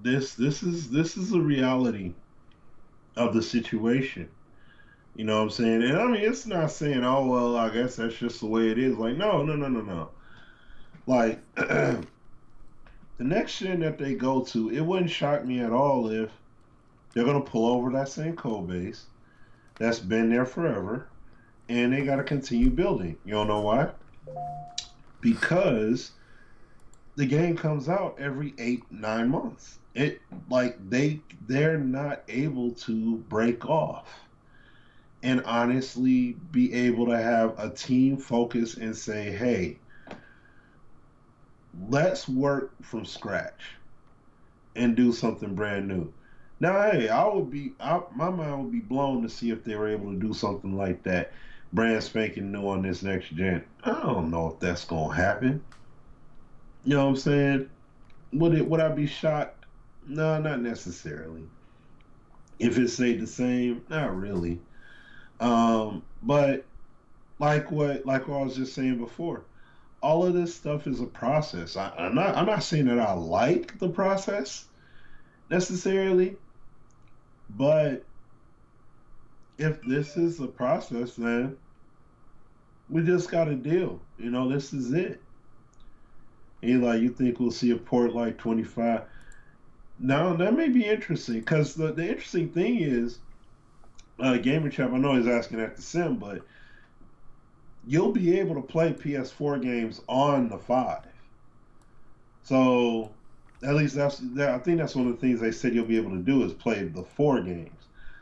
this is a reality of the situation. You know what I'm saying? And I mean, it's not saying, oh well, I guess that's just the way it is. Like, no. Like the next gen that they go to, it wouldn't shock me at all if they're gonna pull over that same code base that's been there forever, and they gotta continue building. You don't know why? Because the game comes out every 8-9 months. They're not able to break off and honestly be able to have a team focus and say, hey, let's work from scratch and do something brand new. Now, hey, my mind would be blown to see if they were able to do something like that brand spanking new on this next gen. I don't know if that's gonna happen. You know what I'm saying? Would I be shocked? No, not necessarily. If it stayed the same, not really. But like what I was just saying before, all of this stuff is a process. I'm not saying that I like the process necessarily, but if this is the process, then we just got to deal. This is it. Eli, you think we'll see a port like 25? No, that may be interesting because the interesting thing is, Gamer Chap, I know he's asking at the sim, but you'll be able to play PS4 games on the 5. So at least I think that's one of the things they said you'll be able to do is play the 4 games.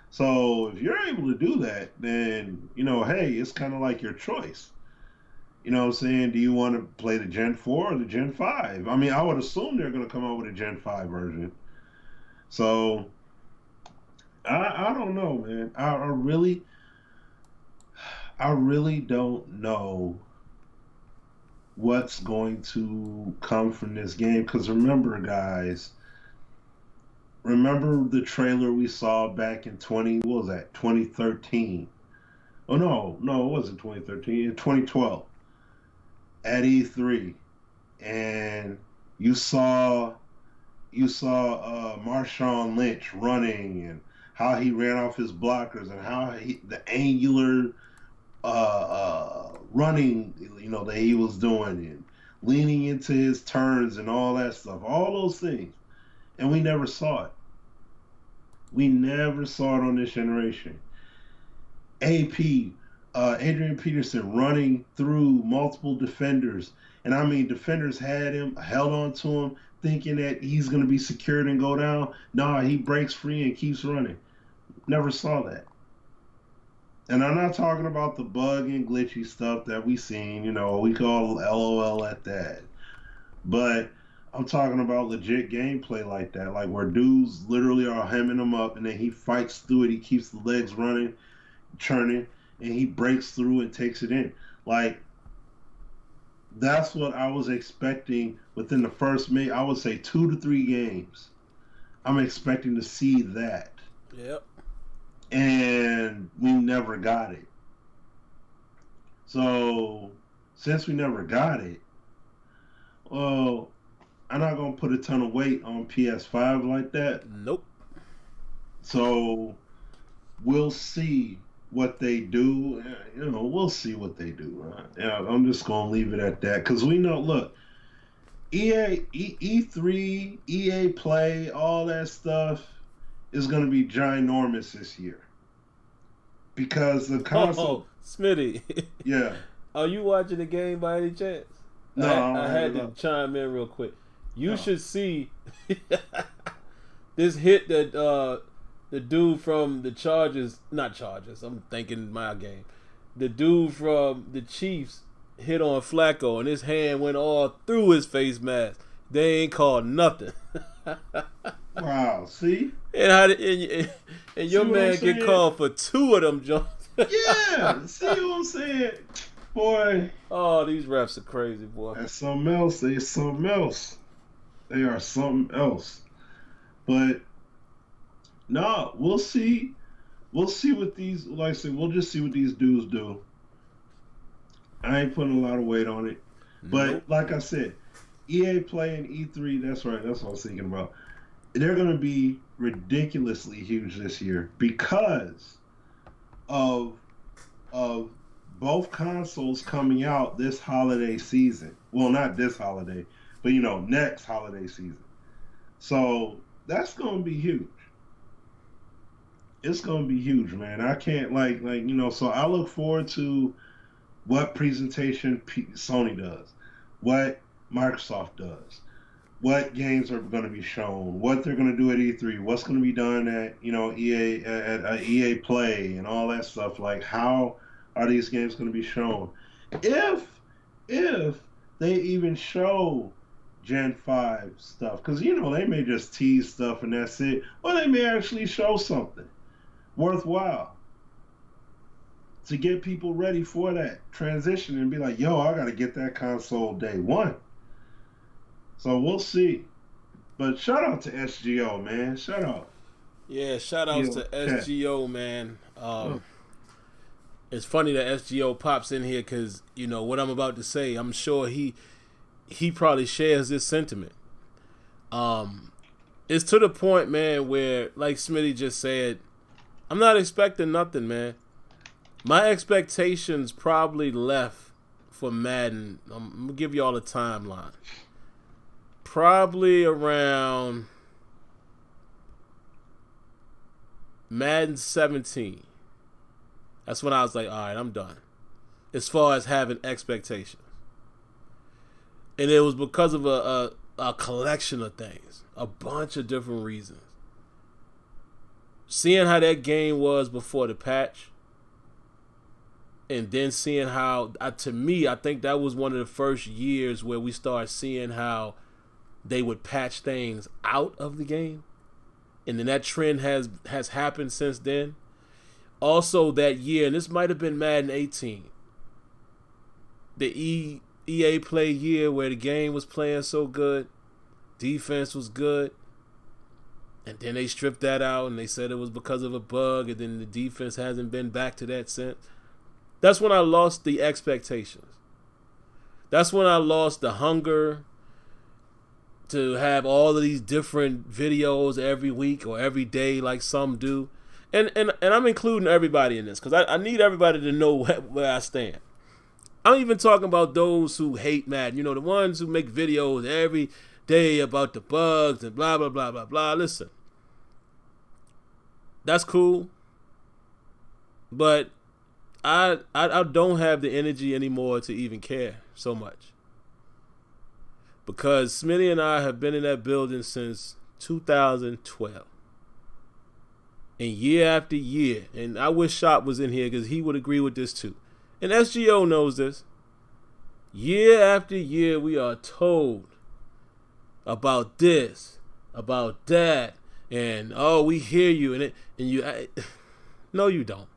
So if you're able to do that, then hey, it's kind of like your choice. You know what I'm saying? Do you want to play the Gen 4 or the Gen 5? I mean, I would assume they're going to come out with a Gen 5 version. So I don't know, man. I really don't know what's going to come from this game. Because remember, guys, remember the trailer we saw back in 2013? Oh no, it wasn't 2013. In 2012 at E3, and you saw Marshawn Lynch running and how he ran off his blockers and how the angular running, that he was doing and leaning into his turns and all that stuff, all those things, and we never saw it. We never saw it on this generation. AP, Adrian Peterson running through multiple defenders, and I mean defenders had him, held on to him, thinking that he's going to be secured and go down. Nah, he breaks free and keeps running. Never saw that. And I'm not talking about the bug and glitchy stuff that we seen, we call LOL at that. But I'm talking about legit gameplay like that, like where dudes literally are hemming him up and then he fights through it, he keeps the legs running, churning, and he breaks through and takes it in. Like, that's what I was expecting within the first, I would say 2 to 3 games. I'm expecting to see that.
Yep.
And we never got it. So, since we never got it, well, I'm not going to put a ton of weight on PS5 like that.
Nope.
So, we'll see what they do. We'll see what they do. I'm just going to leave it at that. Because we know, look, E3, EA Play, all that stuff is going to be ginormous this year. Because the console...
Smitty.
Yeah.
Are you watching the game by any chance?
No,
I had to chime in real quick. You should see this hit that the dude from the Chargers, not Chargers, I'm thinking my game. The dude from the Chiefs hit on Flacco and his hand went all through his face mask. They ain't called nothing.
Wow, see?
And your man get called for 2 of them jumps.
Yeah, see what I'm saying? Boy.
Oh, these refs are crazy, boy.
That's something else. They something else. They are something else. But, no, we'll see. We'll see what these, like I said, we'll just see what these dudes do. I ain't putting a lot of weight on it. But, like I said, EA Play and E3, that's right, that's what I was thinking about. They're going to be ridiculously huge this year because of both consoles coming out this holiday season. Well, not this holiday, but next holiday season. So that's going to be huge. It's going to be huge, man. I can't so I look forward to what presentation Sony does, what Microsoft does, what games are going to be shown, what they're going to do at E3, what's going to be done at EA at EA Play and all that stuff. Like, how are these games going to be shown? If they even show Gen 5 stuff, because they may just tease stuff and that's it, or they may actually show something worthwhile. to get people ready for that transition and be like, yo, I gotta get that console day one. So we'll see. But shout out to SGO, man. Shout out.
Yeah, shout outs to SGO, man. It's funny that SGO pops in here because, you know, what I'm about to say, I'm sure he probably shares this sentiment. It's to the point, man, where, like Smitty just said, I'm not expecting nothing, man. My expectations probably left for Madden. I'm going to give y'all a timeline. Probably around Madden 17. That's when I was like, all right, I'm done. As far as having expectations. And it was because of a collection of things. A bunch of different reasons. Seeing how that game was before the patch. And then seeing how, to me, I think that was one of the first years where we started seeing how they would patch things out of the game. And then that trend has happened since then. Also that year, and this might have been Madden 18. The EA Play year where the game was playing so good. Defense was good. And then they stripped that out and they said it was because of a bug. And then the defense hasn't been back to that since. That's when I lost the expectations. That's when I lost the hunger to have all of these different videos every week or every day like some do. And I'm including everybody in this because I need everybody to know where I stand. I'm even talking about those who hate Madden. You know, the ones who make videos every day about the bugs and blah, blah, blah, blah, blah. Listen, that's cool. But I don't have the energy anymore to even care so much. Because Smitty and I have been in that building since 2012. And year after year, and I wish Shop was in here because he would agree with this too. And SGO knows this. Year after year, we are told about this, about that, and oh, we hear you, no, you don't.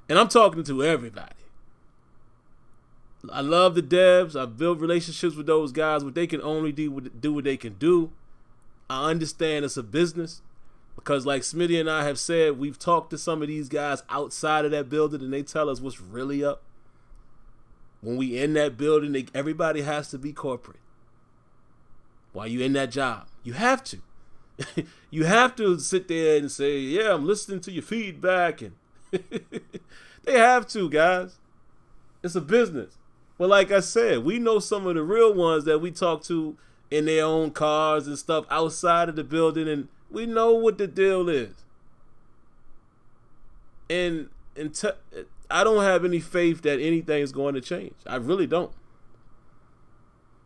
And I'm talking to everybody. I love the devs. I've built relationships with those guys, but they can only do what they can do. I understand it's a business. Because like Smitty and I have said, we've talked to some of these guys outside of that building and they tell us what's really up. When we in that building, everybody has to be corporate. While you in that job, you have to. You have to sit there and say, yeah, I'm listening to your feedback. And they have to, guys. It's a business. But like I said, we know some of the real ones that we talk to in their own cars and stuff outside of the building, and we know what the deal is. And I don't have any faith that anything's going to change. I really don't.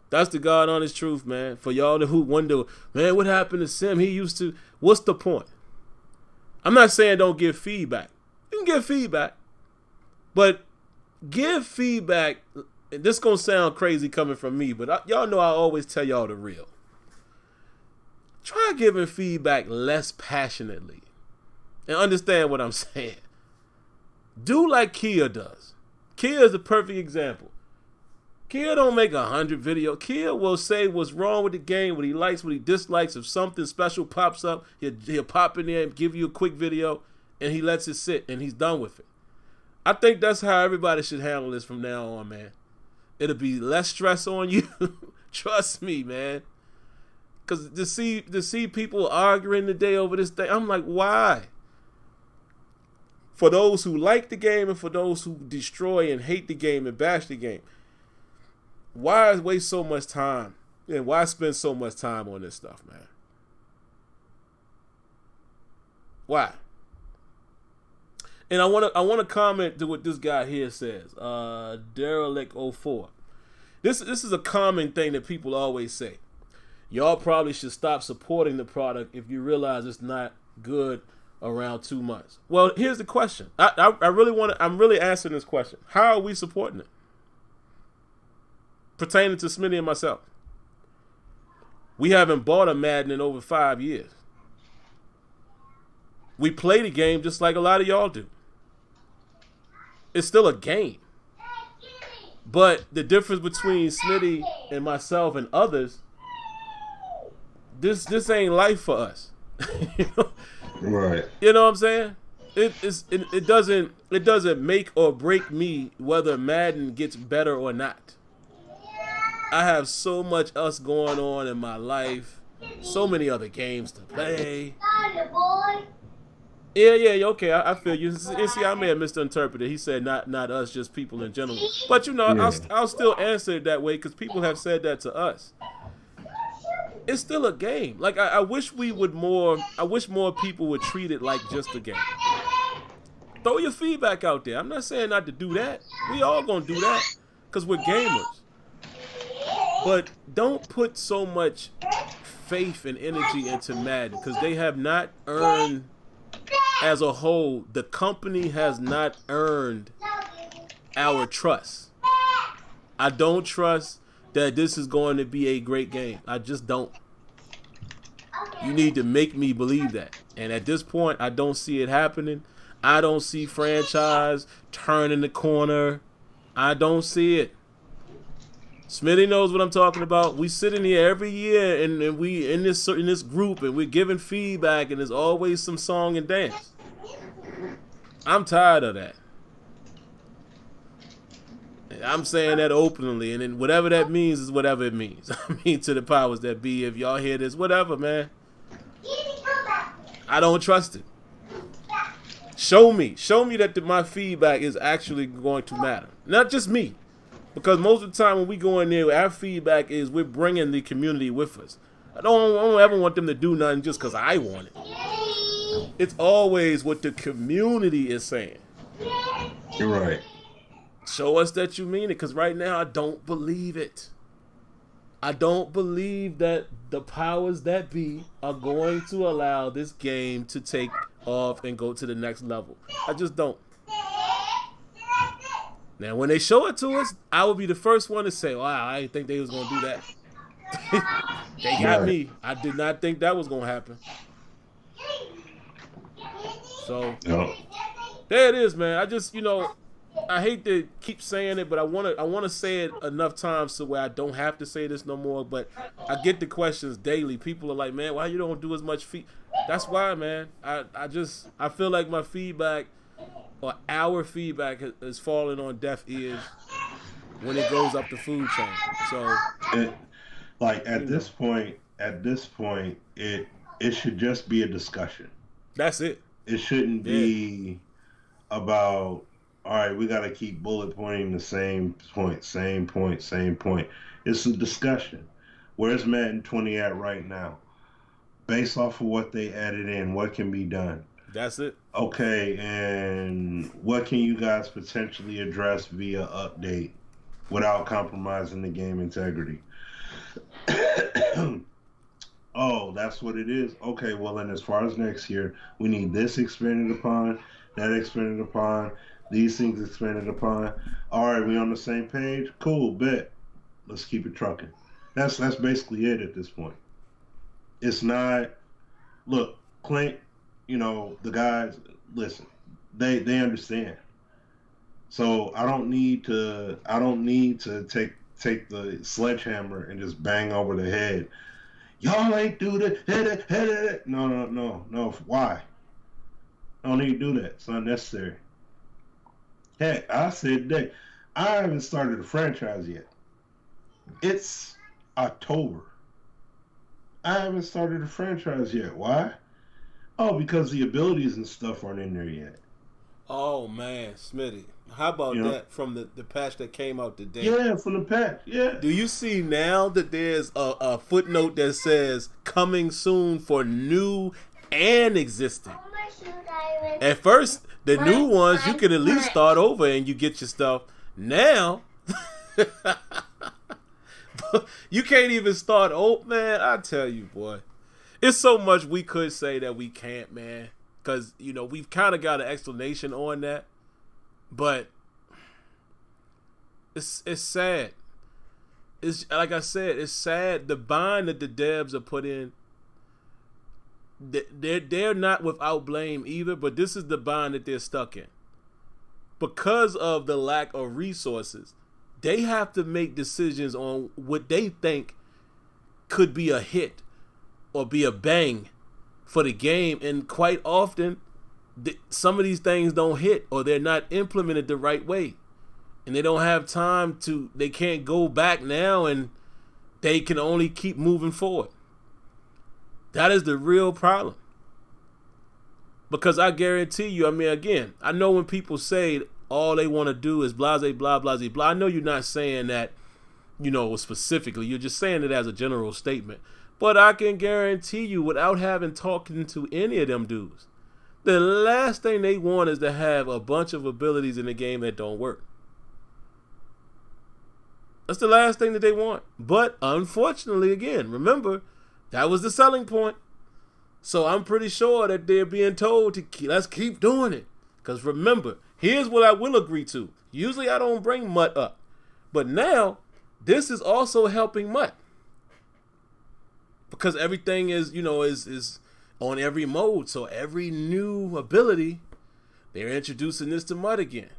That's the God honest truth, man. For y'all who wonder, man, what happened to Sim? He used to. What's the point? I'm not saying don't give feedback. You can give feedback. But give feedback. This going to sound crazy coming from me, but y'all know I always tell y'all the real. Try giving feedback less passionately. And understand what I'm saying. Do like Kia does. Kia is a perfect example. Kia don't make 100 videos. Kia will say what's wrong with the game, what he likes, what he dislikes. If something special pops up, he'll pop in there and give you a quick video, and he lets it sit, and he's done with it. I think that's how everybody should handle this from now on, man. It'll be less stress on you. Trust me, man. Because to see people arguing today over this thing, I'm like, why? For those who like the game and for those who destroy and hate the game and bash the game, why waste so much time? And why spend so much time on this stuff, man? Why? And I want to comment to what this guy here says. Derelict04. This is a common thing that people always say. Y'all probably should stop supporting the product if you realize it's not good around 2 months. Well, here's the question. I'm really answering this question. How are we supporting it? Pertaining to Smitty and myself. We haven't bought a Madden in over 5 years. We play the game just like a lot of y'all do. It's still a game. But the difference between Smitty and myself and others, this ain't life for us. You know?
Right.
You know what I'm saying? It doesn't make or break me whether Madden gets better or not. I have so much else going on in my life, so many other games to play. Yeah, okay, I feel you. See, I may have misinterpreted. He said not us, just people in general. But you know,
Yeah.
I'll still answer it that way because people have said that to us. It's still a game. Like I wish we would more. I wish more people would treat it like just a game. Throw your feedback out there. I'm not saying not to do that. We all gonna do that because we're gamers. But don't put so much faith and energy into Madden because they have not earned, as a whole, the company has not earned our trust. I don't trust that this is going to be a great game. I just don't. You need to make me believe that. And at this point, I don't see it happening. I don't see franchise turning the corner. I don't see it. Smitty knows what I'm talking about. We sit in here every year and we in this group and we're giving feedback and there's always some song and dance. I'm tired of that. I'm saying that openly, and then whatever that means is whatever it means. I mean, to the powers that be, if y'all hear this, whatever, man. I don't trust it. Show me that my feedback is actually going to matter. Not just me. Because most of the time when we go in there, our feedback is we're bringing the community with us. I don't ever want them to do nothing just because I want it. It's always what the community is saying.
You're right.
Show us that you mean it, because right now I don't believe it. I don't believe that the powers that be are going to allow this game to take off and go to the next level. I just don't. Now, when they show it to us, I will be the first one to say, wow, I didn't think they was going to do that. They got me. I did not think that was going to happen. So, there it is, man. I just, I hate to keep saying it, but I want to say it enough times so where I don't have to say this no more. But I get the questions daily. People are like, man, why you don't do as much That's why, man. I feel like my feedback or our feedback is falling on deaf ears when it goes up the food chain. So,
at this point, it should just be a discussion.
That's it.
It shouldn't be about, all right, we got to keep bullet pointing the same point. It's a discussion. Where's Madden 20 at right now? Based off of what they added in, what can be done?
That's it.
Okay, and what can you guys potentially address via update without compromising the game integrity? Oh, that's what it is? Okay, well, then as far as next year, we need this expanded upon, that expanded upon, these things expanded upon. All right, we on the same page? Cool, bet. Let's keep it trucking. That's basically it at this point. It's not, look, Clint, the guys, listen, they understand. So I don't need to take the sledgehammer and just bang over the head. Y'all ain't do that. No. Why? I don't need to do that. It's unnecessary. Heck, I said that I haven't started a franchise yet. It's October. I haven't started a franchise yet. Why? Oh, because the abilities and stuff aren't in there yet.
Oh, man, Smitty. How about that from the patch that came out today?
Yeah, from the patch, yeah.
Do you see now that there's a footnote that says coming soon for new and existing? At first, the new ones, you can at least start over and you get your stuff. Now, you can't even start old, man. I tell you, boy. It's so much we could say that we can't, man. Because, we've kind of got an explanation on that. But it's sad. It's like I said, it's sad. The bind that the devs are put in, they're not without blame either, but this is the bind that they're stuck in. because of the lack of resources, they have to make decisions on what they think could be a hit or be a bang for the game. And quite often, some of these things don't hit, or they're not implemented the right way. And they don't have time to, they can't go back now, and they can only keep moving forward. That is the real problem. Because I guarantee you, I mean, again, I know when people say all they want to do is blase, blah, blase, blah. I know you're not saying that, you know, specifically. You're just saying it as a general statement. But I can guarantee you, without having talking to any of them dudes, the last thing they want is to have a bunch of abilities in the game that don't work. That's the last thing that they want. But unfortunately, again, remember, that was the selling point. So I'm pretty sure that they're being told to let's keep doing it. Because remember, here's what I will agree to. Usually I don't bring Mutt up. But now, this is also helping Mutt. Because everything is, you know, is on every mode. So every new ability, they're introducing this to Mutt again.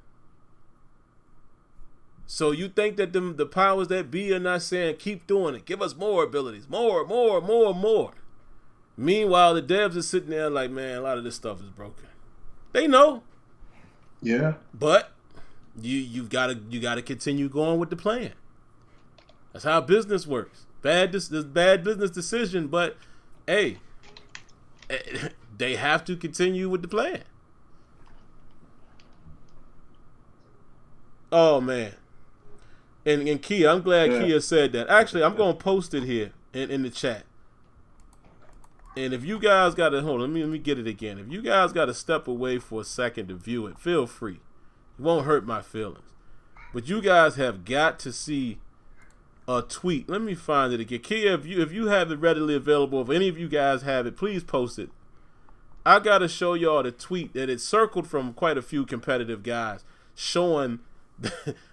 So you think that the powers that be are not saying, keep doing it. Give us more abilities. More. Meanwhile, the devs are sitting there like, man, a lot of this stuff is broken. They know.
Yeah.
But you gotta continue going with the plan. That's how business works. Bad business decision, but hey, they have to continue with the plan. Oh man. And Kia, I'm glad Kia said that. Actually, I'm gonna post it here in the chat. And if you guys gotta hold on, let me get it again. If you guys gotta step away for a second to view it, feel free. It won't hurt my feelings. But you guys have got to see a tweet. Let me find it again. Kia, if you have it readily available, if any of you guys have it, please post it. I gotta show y'all the tweet that it circled from quite a few competitive guys showing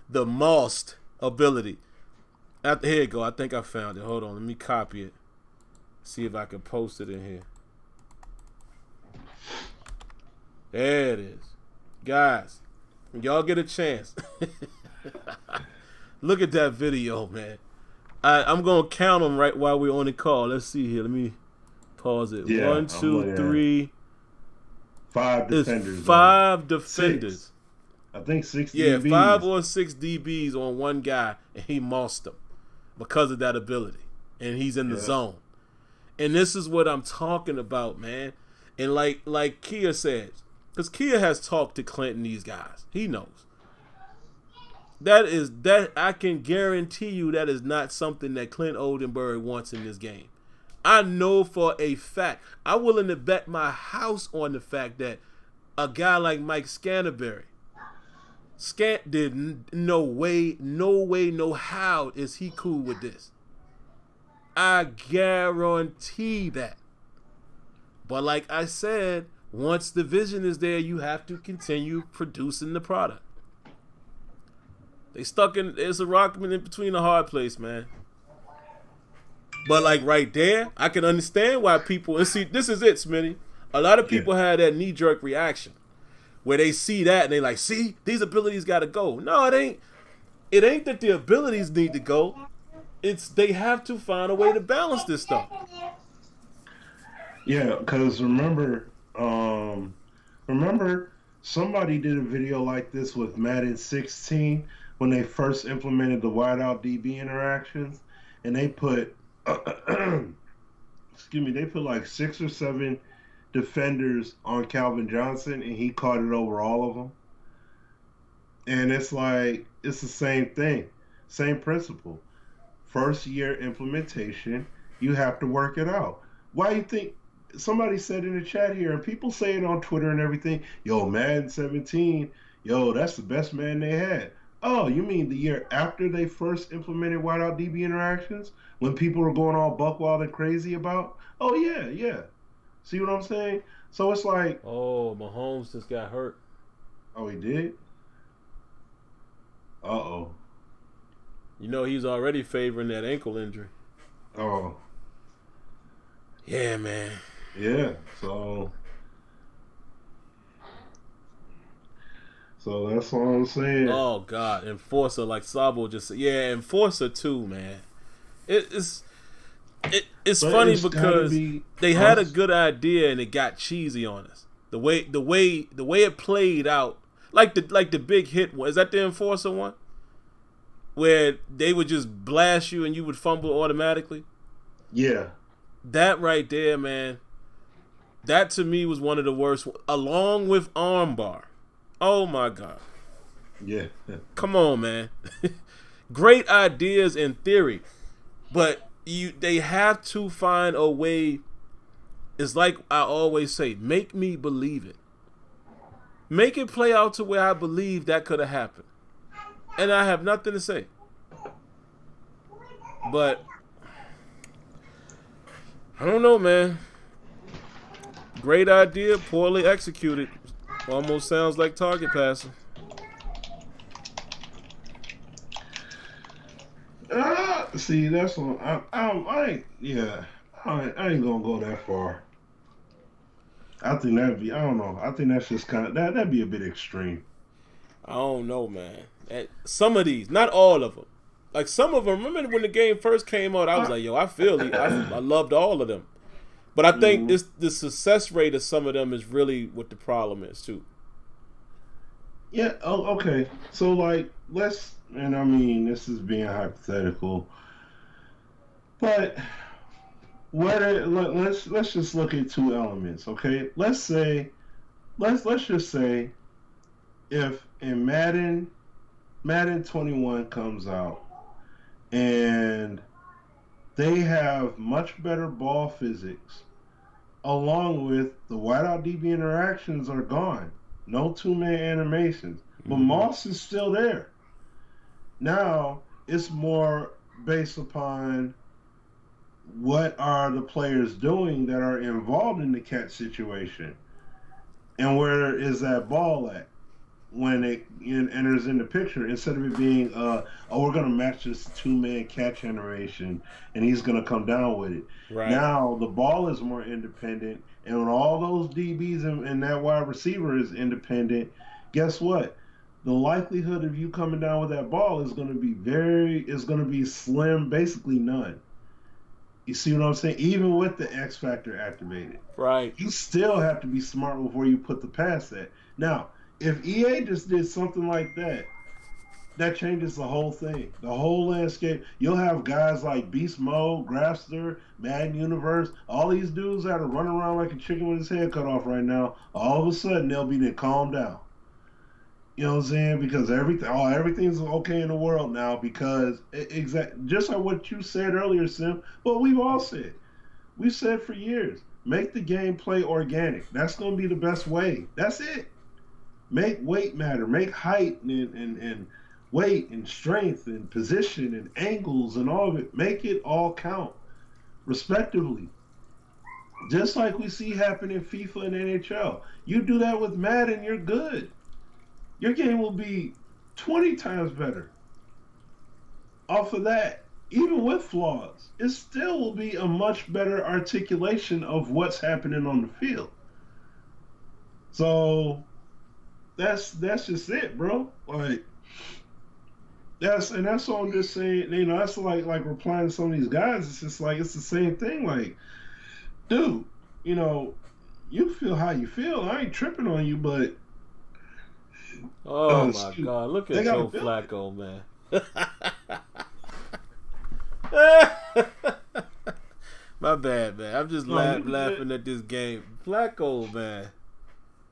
the Most ability. Here you go. I think I found it. Hold on. Let me copy it. See if I can post it in here. There it is. Guys, when y'all get a chance, look at that video, man. I'm going to count them right while we're on the call. Let's see here. Let me pause it.
Yeah,
1, 2, 3.
5 defenders.
It's 5 defenders.
6. I think 6
DBs.
DBs.
5 or 6 DBs on one guy, and he mossed them because of that ability. And he's in the zone. And this is what I'm talking about, man. And like Kia said, because Kia has talked to Clint and these guys. He knows. That I can guarantee you that is not something that Clint Oldenburg wants in this game. I know for a fact. I'm willing to bet my house on the fact that a guy like Mike Scantlebury, did no way, no how is he cool with this. I guarantee that. But like I said, once the vision is there, you have to continue producing the product. They stuck in, it's a rock in between a hard place, man. But like right there, I can understand why people, and see, this is it, Smitty. A lot of people had that knee-jerk reaction where they see that and they like, see, these abilities got to go. No, it ain't. It ain't that the abilities need to go. It's they have to find a way to balance this stuff.
Yeah, because remember somebody did a video like this with Madden 16 when they first implemented the wideout DB interactions, and they put they put like 6 or 7 defenders on Calvin Johnson, and he caught it over all of them. And it's like, it's the same thing, same principle. First year implementation, you have to work it out. Why you think, somebody said in the chat here, and people say it on Twitter and everything, yo, Madden 17, yo, that's the best Madden they had. Oh, you mean the year after they first implemented wideout DB interactions? When people were going all buck wild and crazy about? Oh, yeah. See what I'm saying? So it's like...
Oh, Mahomes just got hurt.
Oh, he did? Uh-oh.
You know he's already favoring that ankle injury.
Oh.
Yeah, man.
Yeah, so So that's all I'm saying.
Oh God, Enforcer, like Sabo just said. Yeah, Enforcer too, man. It's
But
funny
it's gotta
because
be
they had a
us.
good idea and it got cheesy on us. The way it played out, like the big hit one. Is that the Enforcer one? Where they would just blast you and you would fumble automatically?
Yeah.
That right there, man. That to me was one of the worst, along with armbar. Oh my God.
Yeah.
Come on, man. Great ideas in theory, but they have to find a way. It's like I always say, make me believe it. Make it play out to where I believe that could have happened. And I have nothing to say. But I don't know, man. Great idea, poorly executed. Almost sounds like target passing.
See, that's what I ain't. Yeah, I ain't gonna go that far. I think that'd be. I don't know. I think that's just kind of that'd be a bit extreme.
I don't know, man. Some of these, not all of them. Like some of them. Remember when the game first came out? I was like, yo, I feel it. I loved all of them. But I think the success rate of some of them is really what the problem is too.
Yeah. Oh, okay. So like, let's. And I mean, this is being hypothetical, but let's just look at two elements. Okay. Let's just say if in Madden 21 comes out and they have much better ball physics, along with the wideout DB interactions are gone, no two-man animations, but Moss is still there. Now it's more based upon what are the players doing that are involved in the catch situation, and where is that ball at when it enters in the picture, instead of it being we're going to match this two-man catch animation and he's going to come down with it.
Right.
Now the ball is more independent, and when all those DBs and that wide receiver is independent, guess what? The likelihood of you coming down with that ball is going to be slim, basically none. You see what I'm saying? Even with the X factor activated,
right?
You still have to be smart before you put the pass at. Now, if EA just did something like that, that changes the whole thing, the whole landscape. You'll have guys like Beast Mode, Grafster, Madden Universe, all these dudes that are running around like a chicken with his head cut off right now. All of a sudden, they'll be then calm down. You know what I'm saying? Because everything's okay in the world now. Because just like what you said earlier, Sim. But we've all said, we've said for years, make the gameplay organic. That's going to be the best way. That's it. Make weight matter. Make height and weight and strength and position and angles and all of it. Make it all count, respectively. Just like we see happen in FIFA and NHL. You do that with Madden, you're good. Your game will be 20 times better off of that. Even with flaws, it still will be a much better articulation of what's happening on the field. So that's just it, bro. Like that's all I'm just saying. You know, that's like replying to some of these guys. It's just like it's the same thing. Like, dude, you know, you feel how you feel. I ain't tripping on you, but
oh my God, look at Joe Flacco, man. My bad, man. I'm just laughing at this game. Flacco, man.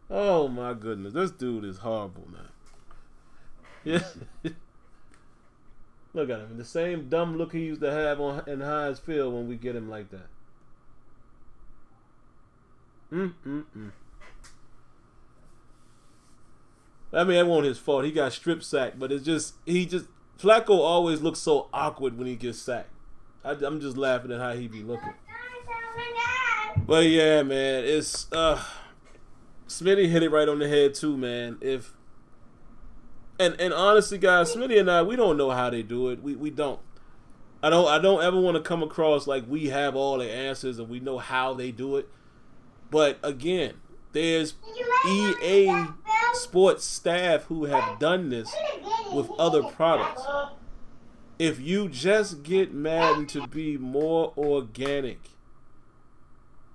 Oh my goodness, this dude is horrible, man. Yeah. Look at him. The same dumb look he used to have in Heinz Field when we get him like that. I mean, that wasn't his fault. He got strip sacked, but Flacco always looks so awkward when he gets sacked. I'm just laughing at how he be looking. But yeah, man, it's Smitty hit it right on the head too, man. And honestly, guys, Smitty and I, we don't know how they do it. We don't. I don't ever want to come across like we have all the answers and we know how they do it. But again, there's EA sports staff who have done this with other products. If you just get Madden to be more organic,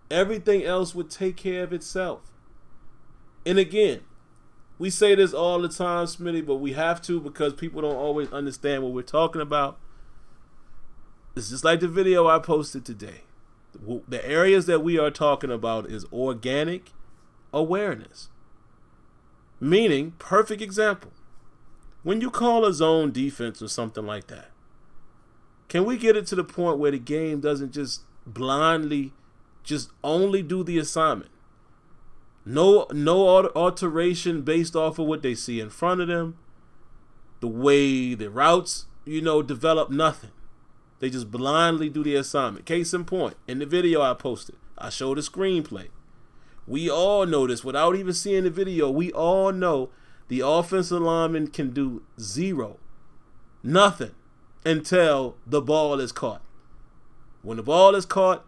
everything else would take care of itself. And again, we say this all the time, Smitty, but we have to because people don't always understand what we're talking about. It's just like the video I posted today. The areas that we are talking about is organic awareness. Meaning, perfect example. When you call a zone defense or something like that, can we get it to the point where the game doesn't just blindly just only do the assignment? No alteration based off of what they see in front of them. The way the routes, develop, nothing. They just blindly do the assignment. Case in point, in the video I posted, I showed a screenplay. We all know this without even seeing the video. We all know the offensive lineman can do zero, nothing, until the ball is caught. When the ball is caught,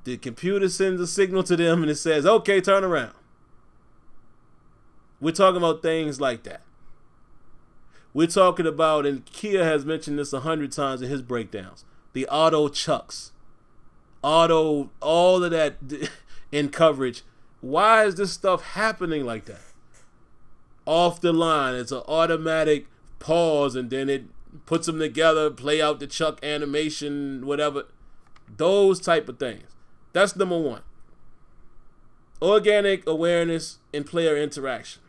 the computer sends a signal to them and it says, okay, turn around. We're talking about things like that. We're talking about, and Kia has mentioned this 100 times in his breakdowns, the auto chucks, all of that in coverage. Why is this stuff happening like that? Off the line, it's an automatic pause, and then it puts them together, play out the chuck animation, whatever. Those type of things. That's number one. Organic awareness and player interaction.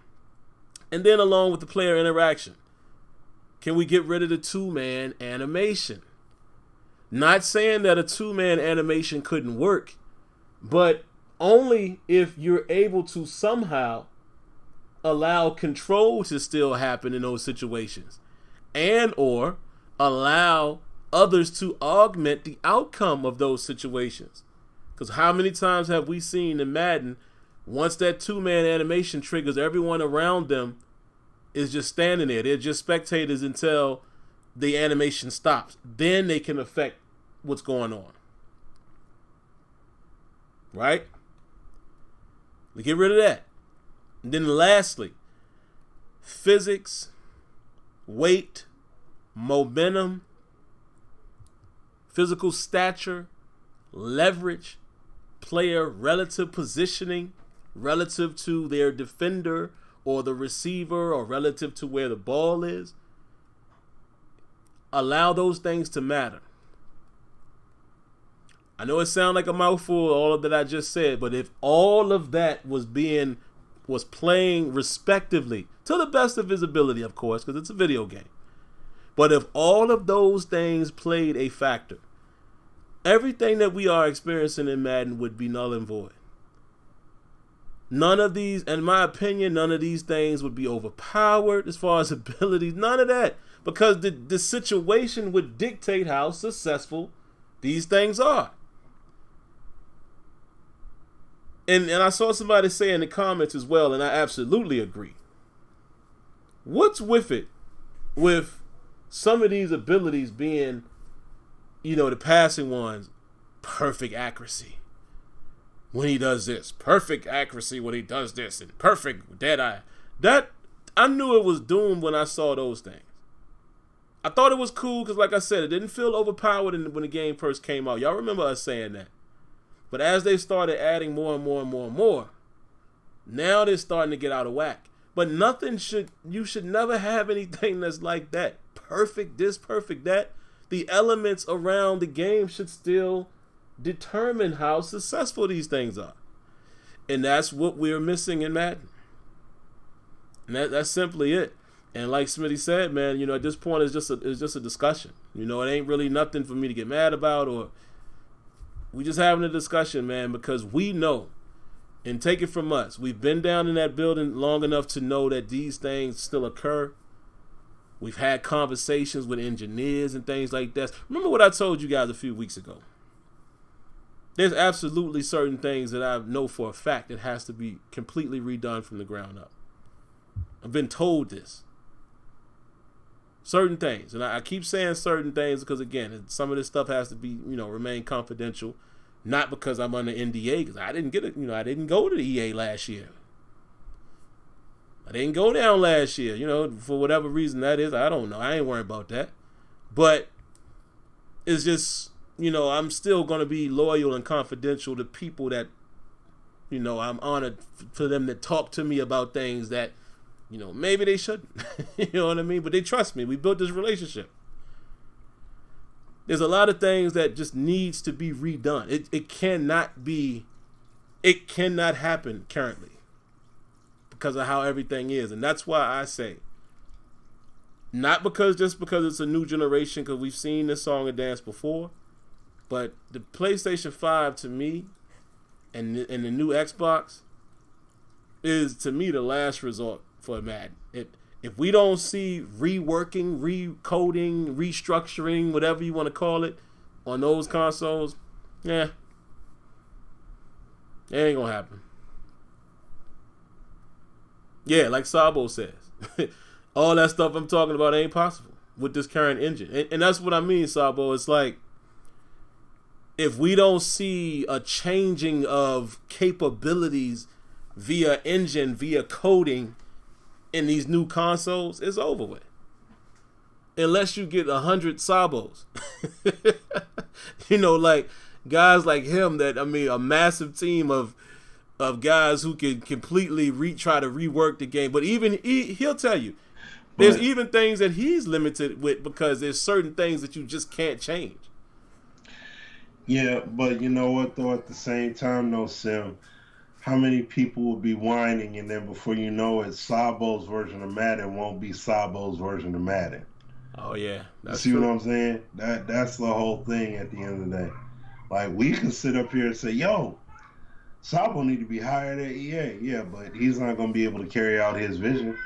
And then along with the player interaction, can we get rid of the two-man animation? Not saying that a two-man animation couldn't work, but only if you're able to somehow allow control to still happen in those situations, and or allow others to augment the outcome of those situations. Because how many times have we seen in Madden, once that two-man animation triggers, everyone around them is just standing there. They're just spectators until the animation stops. Then they can affect what's going on. Right? We get rid of that. And then lastly, physics, weight, momentum, physical stature, leverage, player relative positioning, relative to their defender or the receiver, or relative to where the ball is. Allow those things to matter. I know it sounds like a mouthful, all of that I just said, but if all of that was playing respectively, to the best of his ability, of course, because it's a video game. But if all of those things played a factor, everything that we are experiencing in Madden would be null and void. None of these, in my opinion, none of these things would be overpowered as far as abilities. None of that. Because the situation would dictate how successful these things are. And I saw somebody say in the comments as well, and I absolutely agree. What's with it with some of these abilities being, the passing ones, perfect accuracy when he does this, perfect accuracy when he does this, and perfect dead eye. That, I knew it was doomed when I saw those things. I thought it was cool because, like I said, it didn't feel overpowered when the game first came out. Y'all remember us saying that. But as they started adding more and more and more and more, now they're starting to get out of whack. But you should never have anything that's like that. Perfect this, perfect that. The elements around the game should still determine how successful these things are. And that's what we're missing in Madden. And that's simply it. And like Smitty said, man, at this point it's just a discussion. It ain't really nothing for me to get mad about, or we just having a discussion, man, because we know, and take it from us, we've been down in that building long enough to know that these things still occur. We've had conversations with engineers and things like that. Remember what I told you guys a few weeks ago? There's absolutely certain things that I know for a fact that has to be completely redone from the ground up. I've been told this. Certain things. And I keep saying certain things because, again, some of this stuff has to be, remain confidential. Not because I'm under NDA, because I didn't get it. I didn't go to the EA last year. I didn't go down last year, for whatever reason that is. I don't know. I ain't worried about that. But it's just, I'm still going to be loyal and confidential to people that, I'm honored for them to talk to me about things that, maybe they shouldn't. You know what I mean? But they trust me. We built this relationship. There's a lot of things that just needs to be redone. It cannot happen currently because of how everything is. And that's why I say, not just because it's a new generation, because we've seen this song and dance before, but the PlayStation 5 to me and the new Xbox is, to me, the last resort for Madden. If we don't see reworking, recoding, restructuring, whatever you want to call it, on those consoles, it ain't gonna happen. Yeah, like Sabo says, all that stuff I'm talking about ain't possible with this current engine. And that's what I mean, Sabo. It's like, if we don't see a changing of capabilities via engine, via coding in these new consoles, it's over with. Unless you get 100 Sabos. Like guys like him a massive team of guys who can completely try to rework the game. But even he'll tell you, there's even things that he's limited with because there's certain things that you just can't change.
Yeah, but you know what, though, at the same time, though, Sim, how many people will be whining, and then before you know it, Sabo's version of Madden won't be Sabo's version of Madden.
Oh, yeah.
That's true. What I'm saying? That's the whole thing at the end of the day. Like, we can sit up here and say, yo, Sabo need to be hired at EA. Yeah, but he's not going to be able to carry out his vision.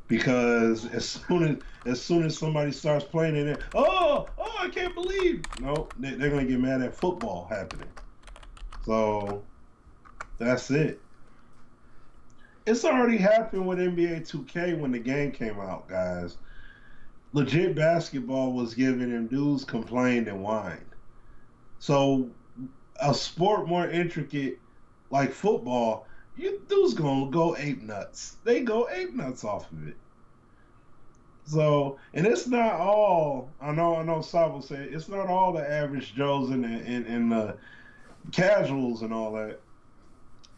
Because as soon as somebody starts playing in it, oh, I can't believe. No, they're going to get mad at football happening. So that's it. It's already happened with NBA 2K when the game came out, guys. Legit basketball was given and dudes complained and whined. So a sport more intricate like football, you dudes gonna go ape nuts. They go ape nuts off of it. So, and it's not all. I know. Sabo said it's not all the average Joes and the casuals and all that.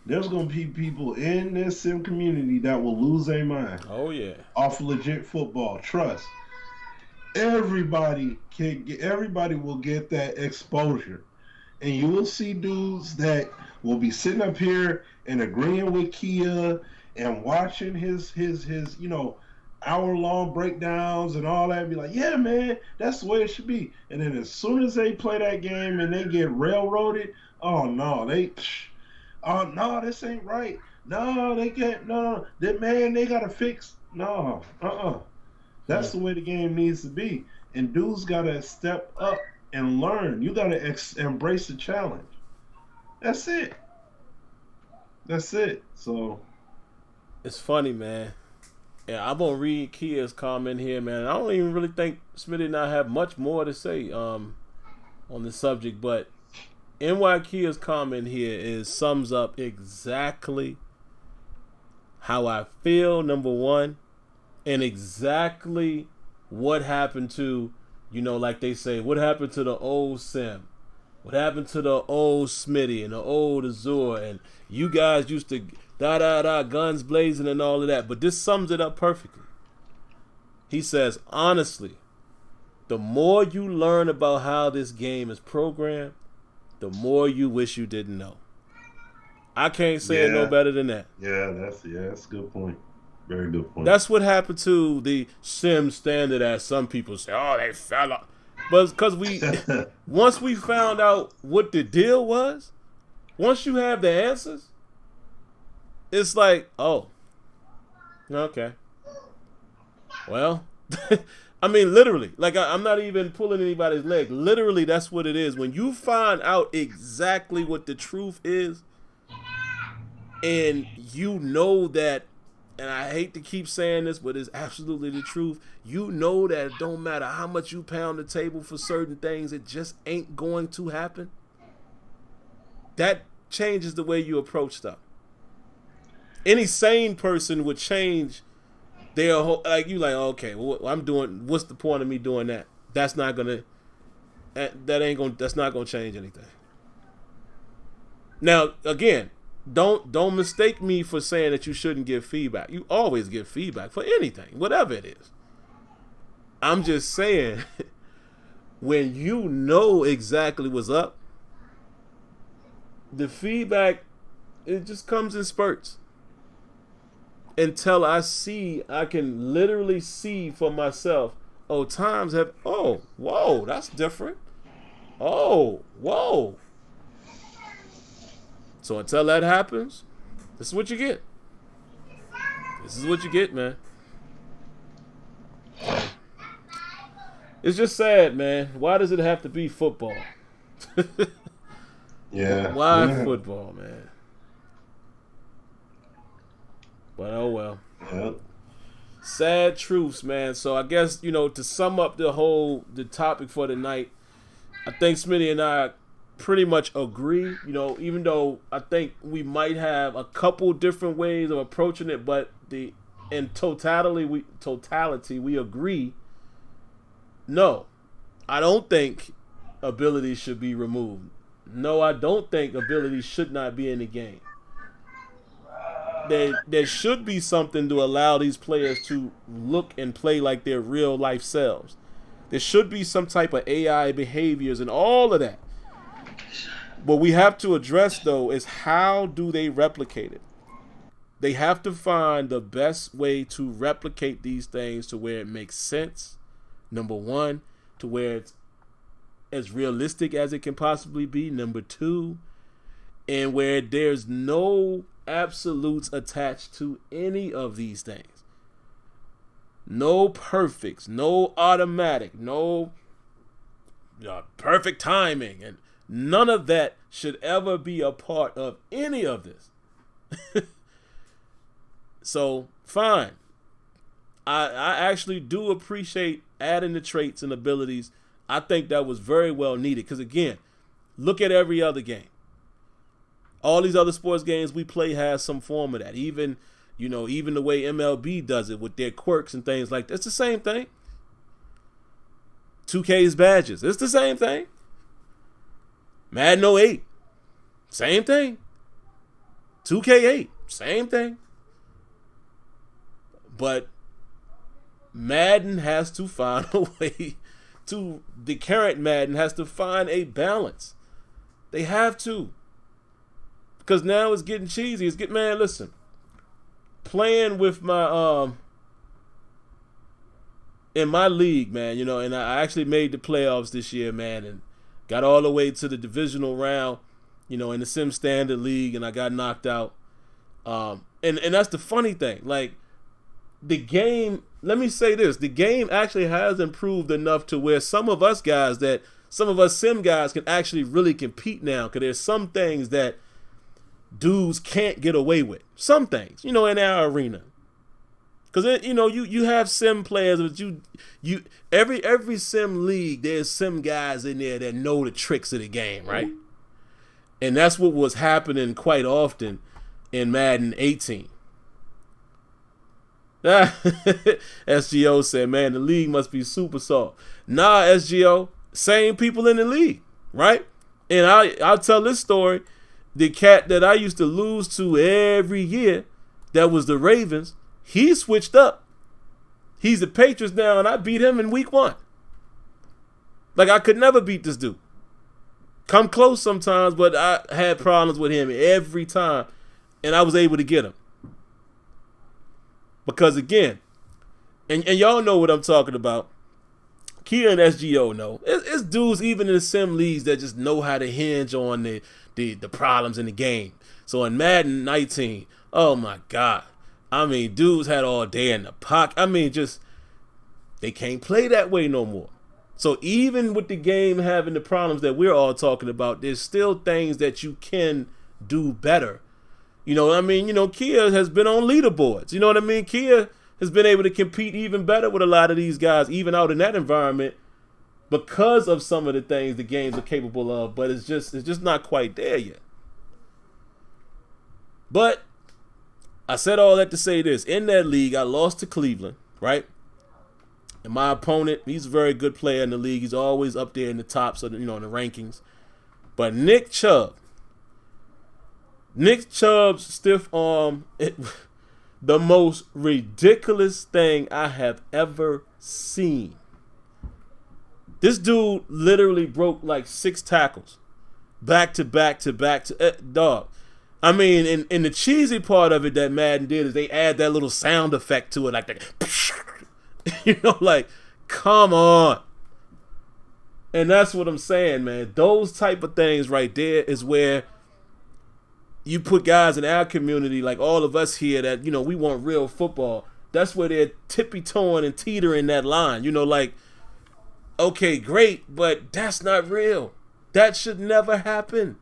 There's gonna be people in this sim community that will lose their mind.
Oh yeah.
Off of legit football. Trust. Everybody will get that exposure. And you will see dudes that will be sitting up here and agreeing with Kia and watching his hour-long breakdowns and all that and be like, yeah, man, that's the way it should be. And then as soon as they play that game and they get railroaded, oh, no, this ain't right. No, they can't, no, they got to fix. No, That's the way the game needs to be. And dudes got to step up and learn. You got to embrace the challenge. That's it. So
it's funny, man. Yeah, I'm gonna read Kia's comment here, man. I don't even really think Smitty and I have much more to say on the subject, but NY Kia's comment here sums up exactly how I feel, number one, and exactly what happened to, like they say, what happened to the old Sim? What happened to the old Smitty and the old Azure? And you guys used to guns blazing and all of that. But this sums it up perfectly. He says, honestly, the more you learn about how this game is programmed, the more you wish you didn't know. I can't say it no better than that.
Yeah, that's a good point. Very good point.
That's what happened to the Sim standard, as some people say. Oh, they fell off. But because once we found out what the deal was, once you have the answers, it's like, oh, okay. Well, I mean, literally, like I'm not even pulling anybody's leg. Literally, that's what it is. When you find out exactly what the truth is, and you know that, and I hate to keep saying this, but it's absolutely the truth. You know that it don't matter how much you pound the table for certain things, it just ain't going to happen. That changes the way you approach stuff. any sane person would change their whole, like, you like, okay, well, what's the point of me doing that? That's not gonna change anything. Now, again, don't mistake me for saying that you shouldn't give feedback. You always give feedback for anything, whatever it is. I'm just saying, when you know exactly what's up, the feedback, it just comes in spurts. Until I can literally see for myself, whoa, that's different. Oh, whoa. So until that happens, this is what you get. This is what you get, man. It's just sad, man. Why does it have to be football?
Yeah.
Why football, man? But oh well.
Yep.
Sad truths, man. So I guess, to sum up the topic for tonight, I think Smitty and I pretty much agree, even though I think we might have a couple different ways of approaching it, but in totality we agree. No, I don't think abilities should be removed. No, I don't think abilities should not be in the game. There should be something to allow these players to look and play like their real life selves. There should be some type of AI behaviors and all of that. What we have to address, though, is how do they replicate it? They have to find the best way to replicate these things to where it makes sense. Number one, to where it's as realistic as it can possibly be. Number two, and where there's no absolutes attached to any of these things. No perfects, no automatic, no perfect timing, and none of that should ever be a part of any of this. So, fine. I actually do appreciate adding the traits and abilities. I think that was very well needed. Because, again, look at every other game. All these other sports games we play has some form of that. Even the way MLB does it with their quirks and things like that. It's the same thing. 2K's badges. It's the same thing. Madden 08. Same thing. 2K8. Same thing. But Madden has to find a way to, the current Madden has to find a balance. They have to. Because now it's getting cheesy. Man, listen. Playing with my, in my league, man, and I actually made the playoffs this year, man, and got all the way to the divisional round, in the Sim Standard League, and I got knocked out. And that's the funny thing. Like, the game, let me say this, the game actually has improved enough to where some of us Sim guys can actually really compete now, because there's some things that dudes can't get away with. Some things, in our arena. Because, you have Sim players, but you every Sim league, there's Sim guys in there that know the tricks of the game, right? And that's what was happening quite often in Madden 18. SGO said, man, the league must be super soft. Nah, SGO, same people in the league, right? And I'll tell this story. The cat that I used to lose to every year, that was the Ravens, he switched up. He's the Patriots now, and I beat him in week 1. Like, I could never beat this dude. Come close sometimes, but I had problems with him every time, and I was able to get him. Because, again, and y'all know what I'm talking about. Kia and SGO know. It's dudes even in the Sim leagues that just know how to hinge on the problems in the game. So in Madden 19, oh my God. I mean, dudes had all day in the pocket. I mean, just, they can't play that way no more. So even with the game having the problems that we're all talking about, there's still things that you can do better. You know what I mean? Kia has been on leaderboards. You know what I mean? Kia has been able to compete even better with a lot of these guys, even out in that environment, because of some of the things the games are capable of. But it's just not quite there yet. But I said all that to say this. In that league, I lost to Cleveland, right? And my opponent, he's a very good player in the league. He's always up there in the tops of the, in the rankings. But Nick Chubb's stiff arm, the most ridiculous thing I have ever seen. This dude literally broke like 6 tackles, back to back to back to dog. I mean, in the cheesy part of it that Madden did is they add that little sound effect to it, like that, like, come on. And that's what I'm saying, man. Those type of things right there is where you put guys in our community, like all of us here, that we want real football. That's where they're tippy-toeing and teetering that line. Like, okay, great, but that's not real. That should never happen.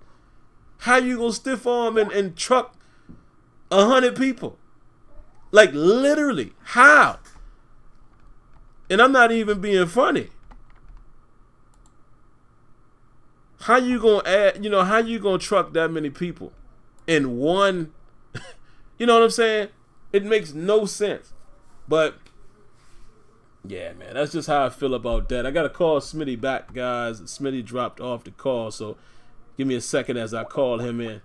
How you gonna stiff arm and truck 100 people? Like, literally, how? And I'm not even being funny. How you gonna add? How you gonna truck that many people in one? You know what I'm saying? It makes no sense. But yeah, man, that's just how I feel about that. I gotta call Smitty back, guys. Smitty dropped off the call, so give me a second as I call him in.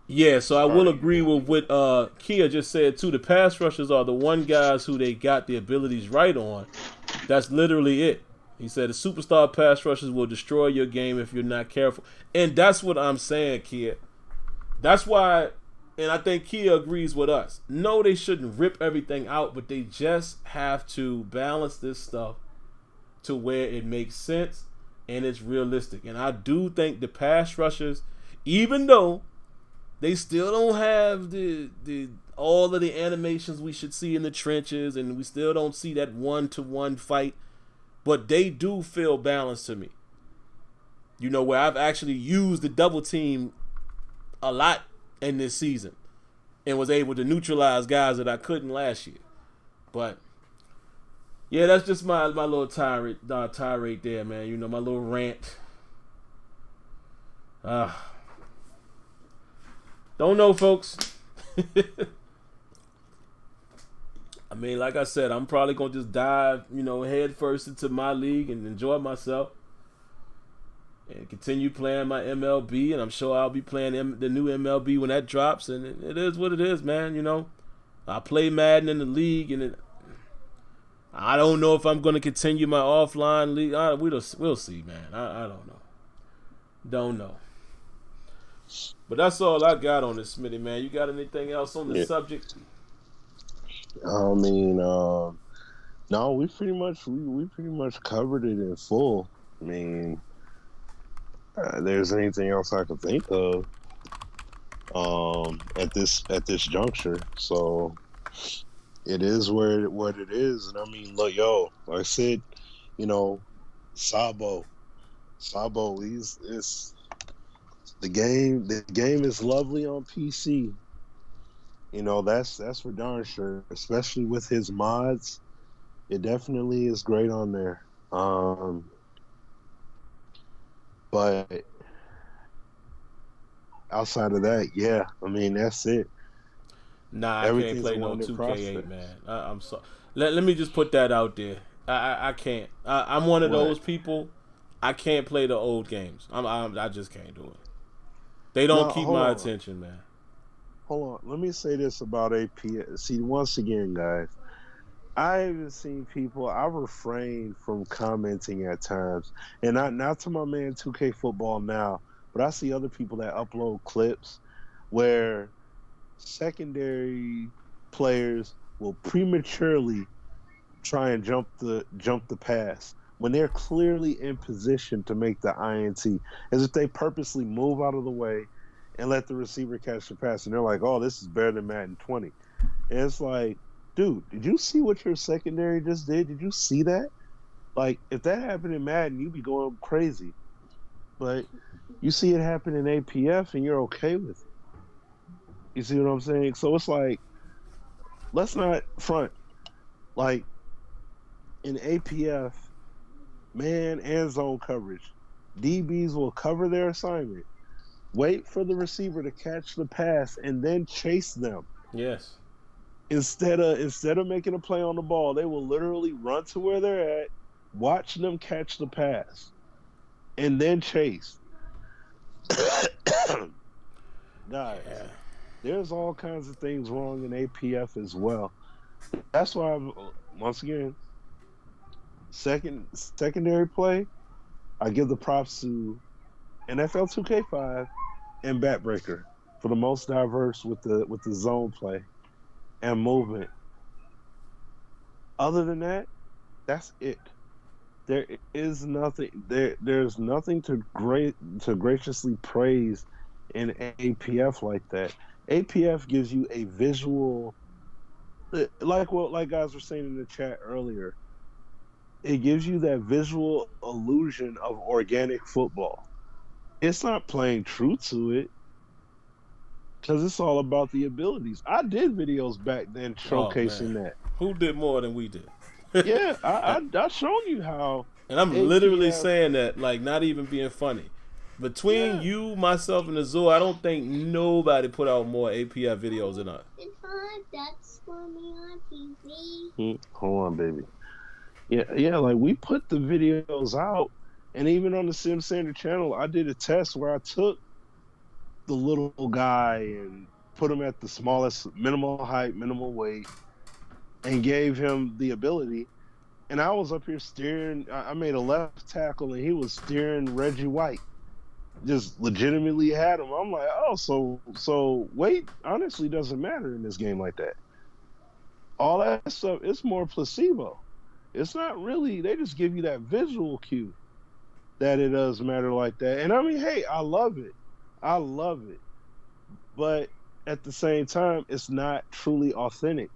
Yeah, so I will agree with what Kia just said too. The pass rushers are the one guys who they got the abilities right on. That's literally it. He said the superstar pass rushers will destroy your game if you're not careful. And that's what I'm saying, Kia. That's why, and I think Kia agrees with us. No, they shouldn't rip everything out, but they just have to balance this stuff to where it makes sense and it's realistic. And I do think the pass rushers, even though they still don't have the all of the animations we should see in the trenches, and we still don't see that 1-to-1 fight, but they do feel balanced to me. Where I've actually used the double team a lot in this season and was able to neutralize guys that I couldn't last year. But yeah, that's just my little tirade there, man. My little rant. Don't know, folks. I mean, like I said, I'm probably going to just dive, head first into my league and enjoy myself and continue playing my MLB. And I'm sure I'll be playing the new MLB when that drops. And it is what it is, man. I play Madden in the league, and I don't know if I'm going to continue my offline league. We'll see, man. I don't know. Don't know. But that's all I got on this, Smitty, man. You got anything else on the subject?
I mean, no, we pretty much covered it in full. I mean, there's anything else I could think of at this juncture. So it is what it is. And I mean, look, like I said, Sabo, is the game is lovely on PC. That's for darn sure. Especially with his mods, it definitely is great on there. But outside of that, yeah, I mean, that's it.
Nah, I can't play no 2K8, man. I'm sorry. Let me just put that out there. I can't. I'm one of those people. I can't play the old games. I just can't do it. They don't keep my attention, man.
Hold on. Let me say this about APF. See, once again, guys, I haven't seen people. I refrain from commenting at times, and not to my man 2K Football now, but I see other people that upload clips where secondary players will prematurely try and jump the pass when they're clearly in position to make the INT, as if they purposely move out of the way and let the receiver catch the pass, and they're like, "Oh, this is better than Madden 20." And it's like, dude, did you see what your secondary just did? Did you see that? Like, if that happened in Madden, you'd be going crazy. But you see it happen in APF, and you're okay with it. You see what I'm saying? So it's like, let's not front. Like, in APF, man and zone coverage, DBs will cover their assignment, wait for the receiver to catch the pass, and then chase them.
Yes.
Instead of making a play on the ball, they will literally run to where they're at, watch them catch the pass, and then chase. Guys,
Yeah.
there's all kinds of things wrong in APF as well. That's why once again, secondary play, I give the props to NFL 2K5 and Backbreaker for the most diverse with the zone play and movement. Other than that, that's it. There is nothing there's nothing to graciously praise in APF like that. APF gives you a visual, like guys were saying in the chat earlier. It gives you that visual illusion of organic football. It's not playing true to it because it's all about the abilities. I did videos back then
Oh man,
showcasing that.
who did more than we did?
Yeah, I shown you how.
And I'm literally
APF,
saying that, like, not even being funny. Between
yeah.
you, myself, and Azure, I don't think nobody put out more APF videos than us.
That's for me on TV.
Hold on, baby. Yeah, like we put the videos out, and even on the Sim Sander channel, I did a test where I took the little guy and put him at the smallest, minimal height, minimal weight, and gave him the ability. And I was up here steering. I made a left tackle, and he was steering Reggie White. Just legitimately had him. I'm like, oh, so weight honestly doesn't matter in this game like that. All that stuff, it's more placebo. It's not really. They just give you that visual cue that it does matter like that. And I mean, hey, I love it. But at the same time, it's not truly authentic.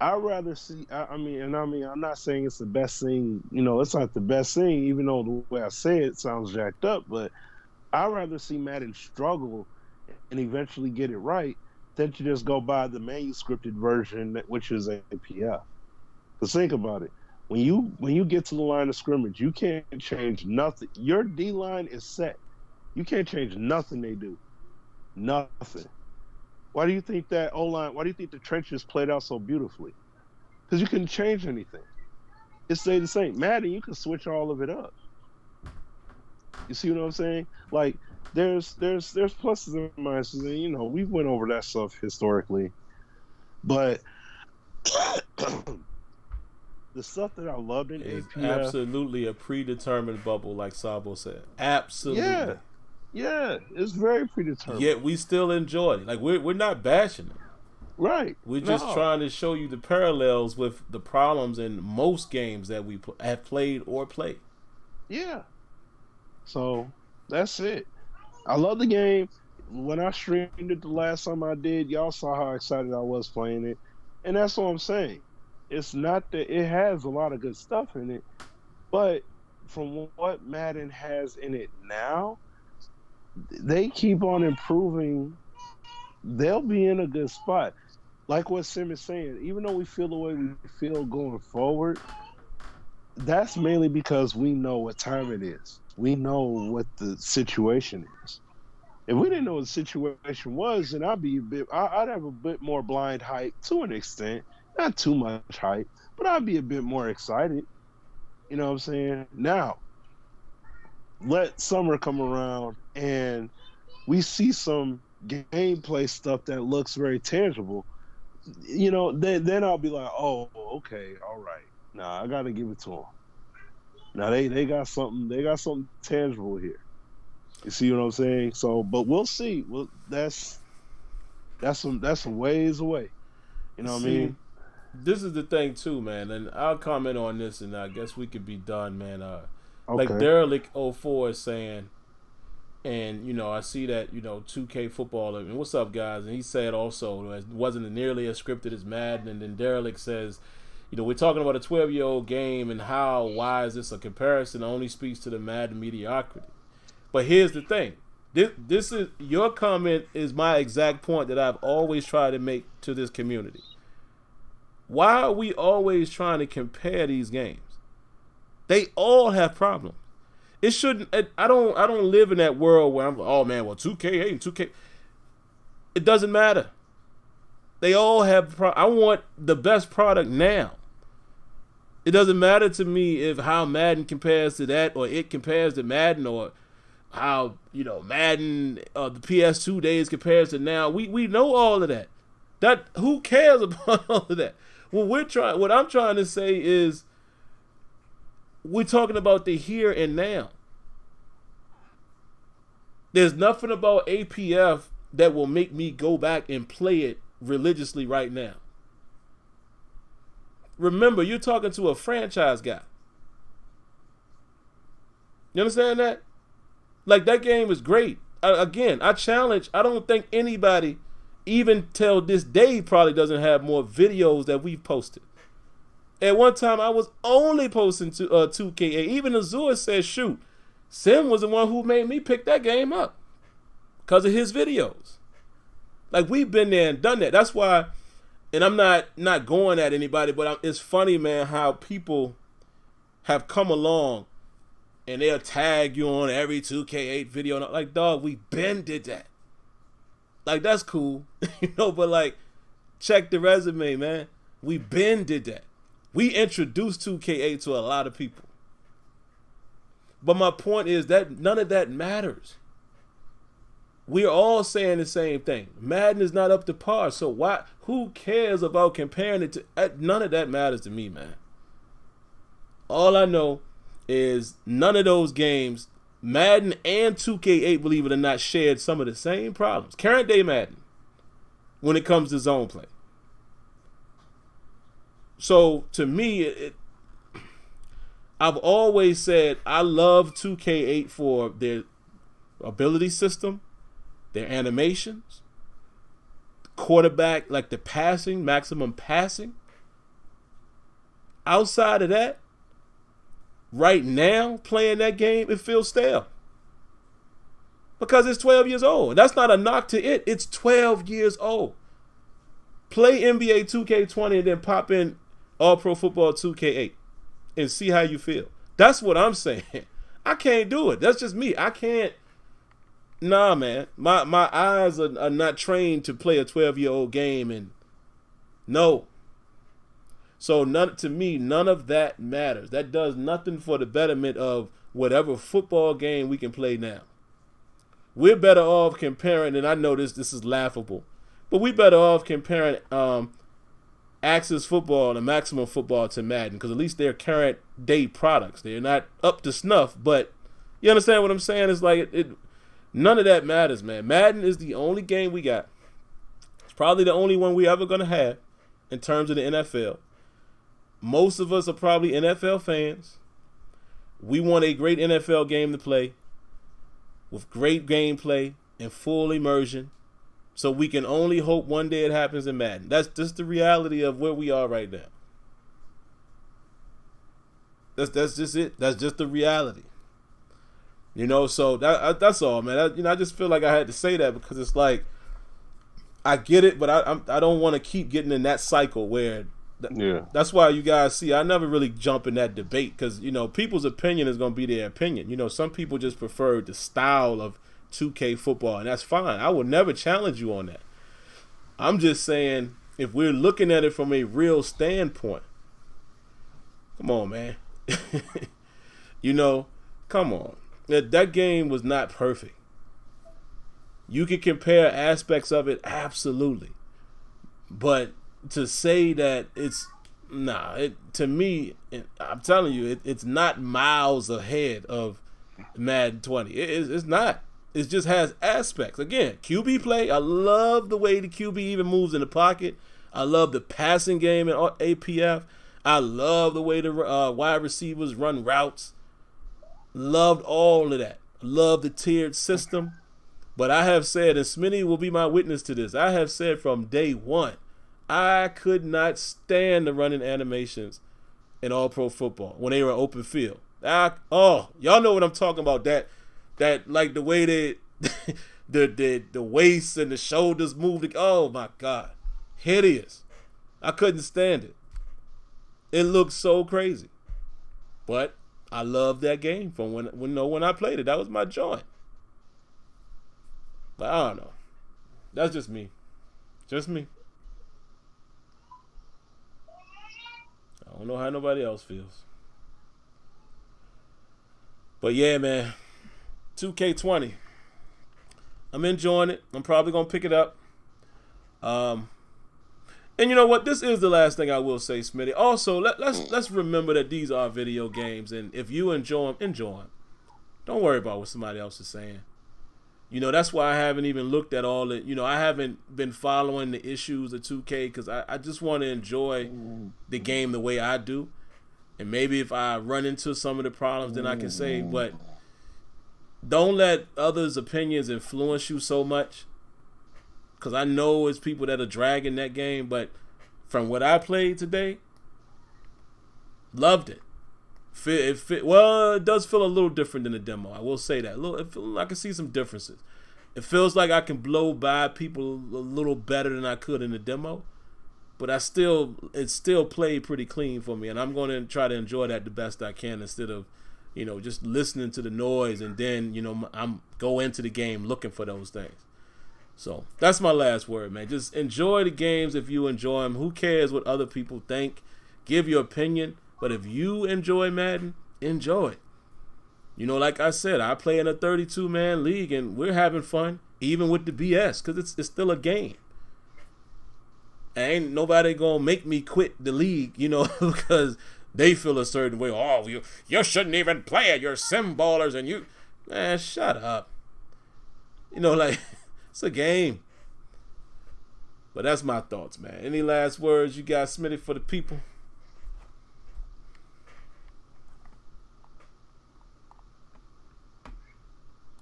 I'd rather see. I'm not saying it's the best thing. It's not the best thing, even though the way I say it sounds jacked up. But I'd rather see Madden struggle and eventually get it right than to just go by the manuscripted version, which is APF. Because think about it. When you get to the line of scrimmage, you can't change nothing. Your D line is set. You can't change nothing they do. Nothing. Why do you think that O-line, why do you think the trenches played out so beautifully? Because you couldn't change anything. It stayed the same. Madden, you can switch all of it up. You see what I'm saying? Like, there's pluses and minuses, and we went over that stuff historically. But the stuff that I loved in
It's
APF,
absolutely a predetermined bubble, like Sabo said. Absolutely.
Yeah, it's very predetermined.
Yet we still enjoy it. Like, we're not bashing it.
Right.
We're just trying to show you the parallels with the problems in most games that we have played or play.
Yeah. So that's it. I love the game. When I streamed it the last time I did, y'all saw how excited I was playing it. And that's what I'm saying. It's not that it has a lot of good stuff in it, but from what Madden has in it now, they keep on improving. They'll be in a good spot. Like what Sim is saying, even though we feel the way we feel going forward, that's mainly because we know what time it is. We know what the situation is. If we didn't know what the situation was, then I'd have a bit more blind hype to an extent. Not too much hype, but I'd be a bit more excited. You know what I'm saying? Now, let summer come around and we see some gameplay stuff that looks very tangible. Then I'll be like, oh, okay, all right. Nah, I gotta give it to them. Now they got something tangible here. You see what I'm saying? So, but we'll see. Well, that's some ways away. You know what I mean?
This is the thing too, man, and I'll comment on this, and I guess we could be done, man.
Okay.
Like Derelict04 is saying, and I see that 2K football. And what's up, guys? And he said also it wasn't nearly as scripted as Madden. And then Derelict says, we're talking about a 12-year-old game, and why is this a comparison? It only speaks to the Madden mediocrity. But here's the thing. This is your comment is my exact point that I've always tried to make to this community. Why are we always trying to compare these games? They all have problems. It shouldn't. I don't live in that world where I'm. Oh man, well 2K8 and 2K. It doesn't matter. They all have. I want the best product now. It doesn't matter to me if how Madden compares to that, or it compares to Madden, or how Madden the PS2 days compares to now. We know all of that. That who cares about all of that? What I'm trying to say is, we're talking about the here and now. There's nothing about APF that will make me go back and play it religiously right now. Remember, you're talking to a franchise guy. You understand that? Like, that game is great. I challenge, I don't think anybody, even till this day, probably doesn't have more videos that we've posted. At one time, I was only posting to 2K8. Even Azure said, shoot, Sim was the one who made me pick that game up because of his videos. Like, we've been there and done that. That's why, and I'm not going at anybody, but it's funny, man, how people have come along and they'll tag you on every 2K8 video. Like, dog, we been did that. Like, that's cool. But like, check the resume, man. We been did that. We introduced 2K8 to a lot of people. But my point is that none of that matters. We're all saying the same thing. Madden is not up to par. So who cares about comparing it to? None of that matters to me, man. All I know is none of those games, Madden and 2K8, believe it or not, shared some of the same problems. Current day Madden, when it comes to zone play. So to me, I've always said I love 2K8 for their ability system, their animations, quarterback, like the passing, maximum passing. Outside of that, right now, playing that game, it feels stale. Because it's 12 years old. That's not a knock to it. It's 12 years old. Play NBA 2K20 and then pop in All Pro Football 2K8 and see how you feel. That's what I'm saying. I can't do it. That's just me. I can't. Nah, man. My eyes are not trained to play a 12-year-old game, and no. So to me, none of that matters. That does nothing for the betterment of whatever football game we can play now. We're better off comparing, and I know this is laughable, but we're better off comparing Axis football and maximum football to Madden, because at least they're current day products. They're not up to snuff, but you understand what I'm saying? It's like none of that matters, man. Madden is the only game we got. It's probably the only one we're ever going to have in terms of the NFL. Most of us are probably NFL fans. We want a great NFL game to play with great gameplay and full immersion. So we can only hope one day it happens in Madden. That's just the reality of where we are right now. That's just it. That's just the reality. So that's all, man. I just feel like I had to say that because it's like, I get it, but I don't want to keep getting in that cycle where. Yeah. That's why you guys see I never really jump in that debate, because people's opinion is going to be their opinion. Some people just prefer the style of 2K football, and that's fine. I would never challenge you on that. I'm just saying, if we're looking at it from a real standpoint, come on, man. Come on. That game was not perfect. You can compare aspects of it, absolutely. But to say that to me, I'm telling you, it's not miles ahead of Madden 20. It's not. It just has aspects. Again, QB play, I love the way the QB even moves in the pocket. I love the passing game in APF. I love the way the wide receivers run routes. Loved all of that. Love the tiered system. But I have said, and Smitty will be my witness to this, I have said from day one, I could not stand the running animations in All Pro Football when they were open field. Y'all know what I'm talking about. That like the way they the waist and the shoulders moved. Oh my God, hideous. I couldn't stand it. It looked so crazy. But I love that game from when I played it. That was my joint. But I don't know. That's just me. Just me. I don't know how nobody else feels. But yeah, man. 2K20. I'm enjoying it. I'm probably gonna pick it up. And you know what? This is the last thing I will say, Smitty. Also, let's remember that these are video games, and if you enjoy them, enjoy them. Don't worry about what somebody else is saying. You know, that's why I haven't even looked at all the, I haven't been following the issues of 2K because I just want to enjoy the game the way I do. And maybe if I run into some of the problems, then I can say, but don't let others' opinions influence you so much. Because I know it's people that are dragging that game, but from what I played today, loved it. It does feel a little different than the demo. I will say that. I can see some differences. It feels like I can blow by people a little better than I could in the demo, but it still played pretty clean for me, and I'm going to try to enjoy that the best I can instead of, just listening to the noise and then, I'm go into the game looking for those things. So that's my last word, man. Just enjoy the games if you enjoy them. Who cares what other people think? Give your opinion. But if you enjoy Madden, enjoy it. Like I said, I play in a 32-man league, and we're having fun, even with the BS, because it's still a game. Ain't nobody going to make me quit the league, because they feel a certain way. Oh, you shouldn't even play it. You're SimBallers, and you... Man, shut up. It's a game. But that's my thoughts, man. Any last words you got, Smitty, for the people?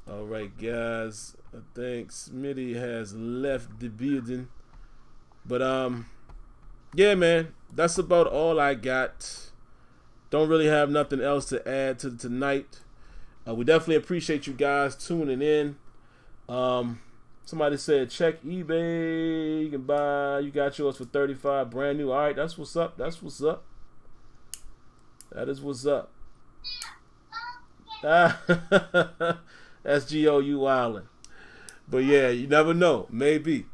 All right, guys. I think Smitty has left the building. But, yeah, man. That's about all I got. Don't really have nothing else to add to tonight. We definitely appreciate you guys tuning in. Somebody said, check eBay. You can buy. You got yours for $35, brand new. All right, that's what's up. That is what's up. That's GOU Island. But yeah, you never know. Maybe.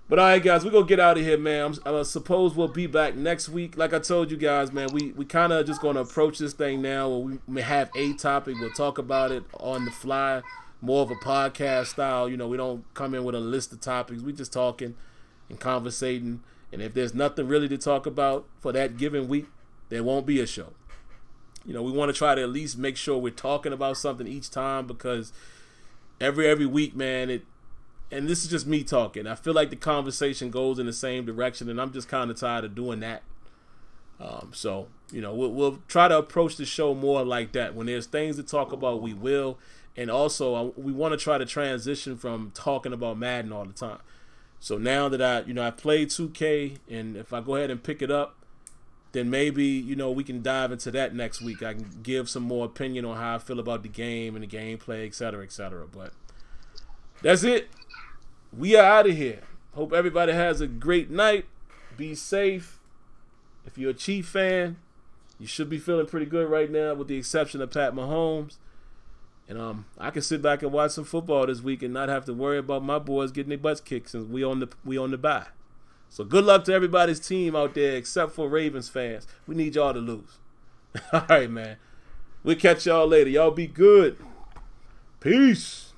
But all right, guys, we're going to get out of here, man. I suppose we'll be back next week. Like I told you guys, man, we kind of just going to approach this thing now where we may have a topic. We'll talk about it on the fly. More of a podcast style. We don't come in with a list of topics. We just talking and conversating. And if there's nothing really to talk about for that given week, there won't be a show. We want to try to at least make sure we're talking about something each time, because every week, man, and this is just me talking. I feel like the conversation goes in the same direction, and I'm just kind of tired of doing that. So, we'll try to approach the show more like that. When there's things to talk about, we will. And also, we want to try to transition from talking about Madden all the time. So now that I played 2K, and if I go ahead and pick it up, then maybe, we can dive into that next week. I can give some more opinion on how I feel about the game and the gameplay, et cetera, et cetera. But that's it. We are out of here. Hope everybody has a great night. Be safe. If you're a Chief fan, you should be feeling pretty good right now, with the exception of Pat Mahomes. And I can sit back and watch some football this week and not have to worry about my boys getting their butts kicked since we on the bye. So good luck to everybody's team out there except for Ravens fans. We need y'all to lose. All right, man. We'll catch y'all later. Y'all be good. Peace.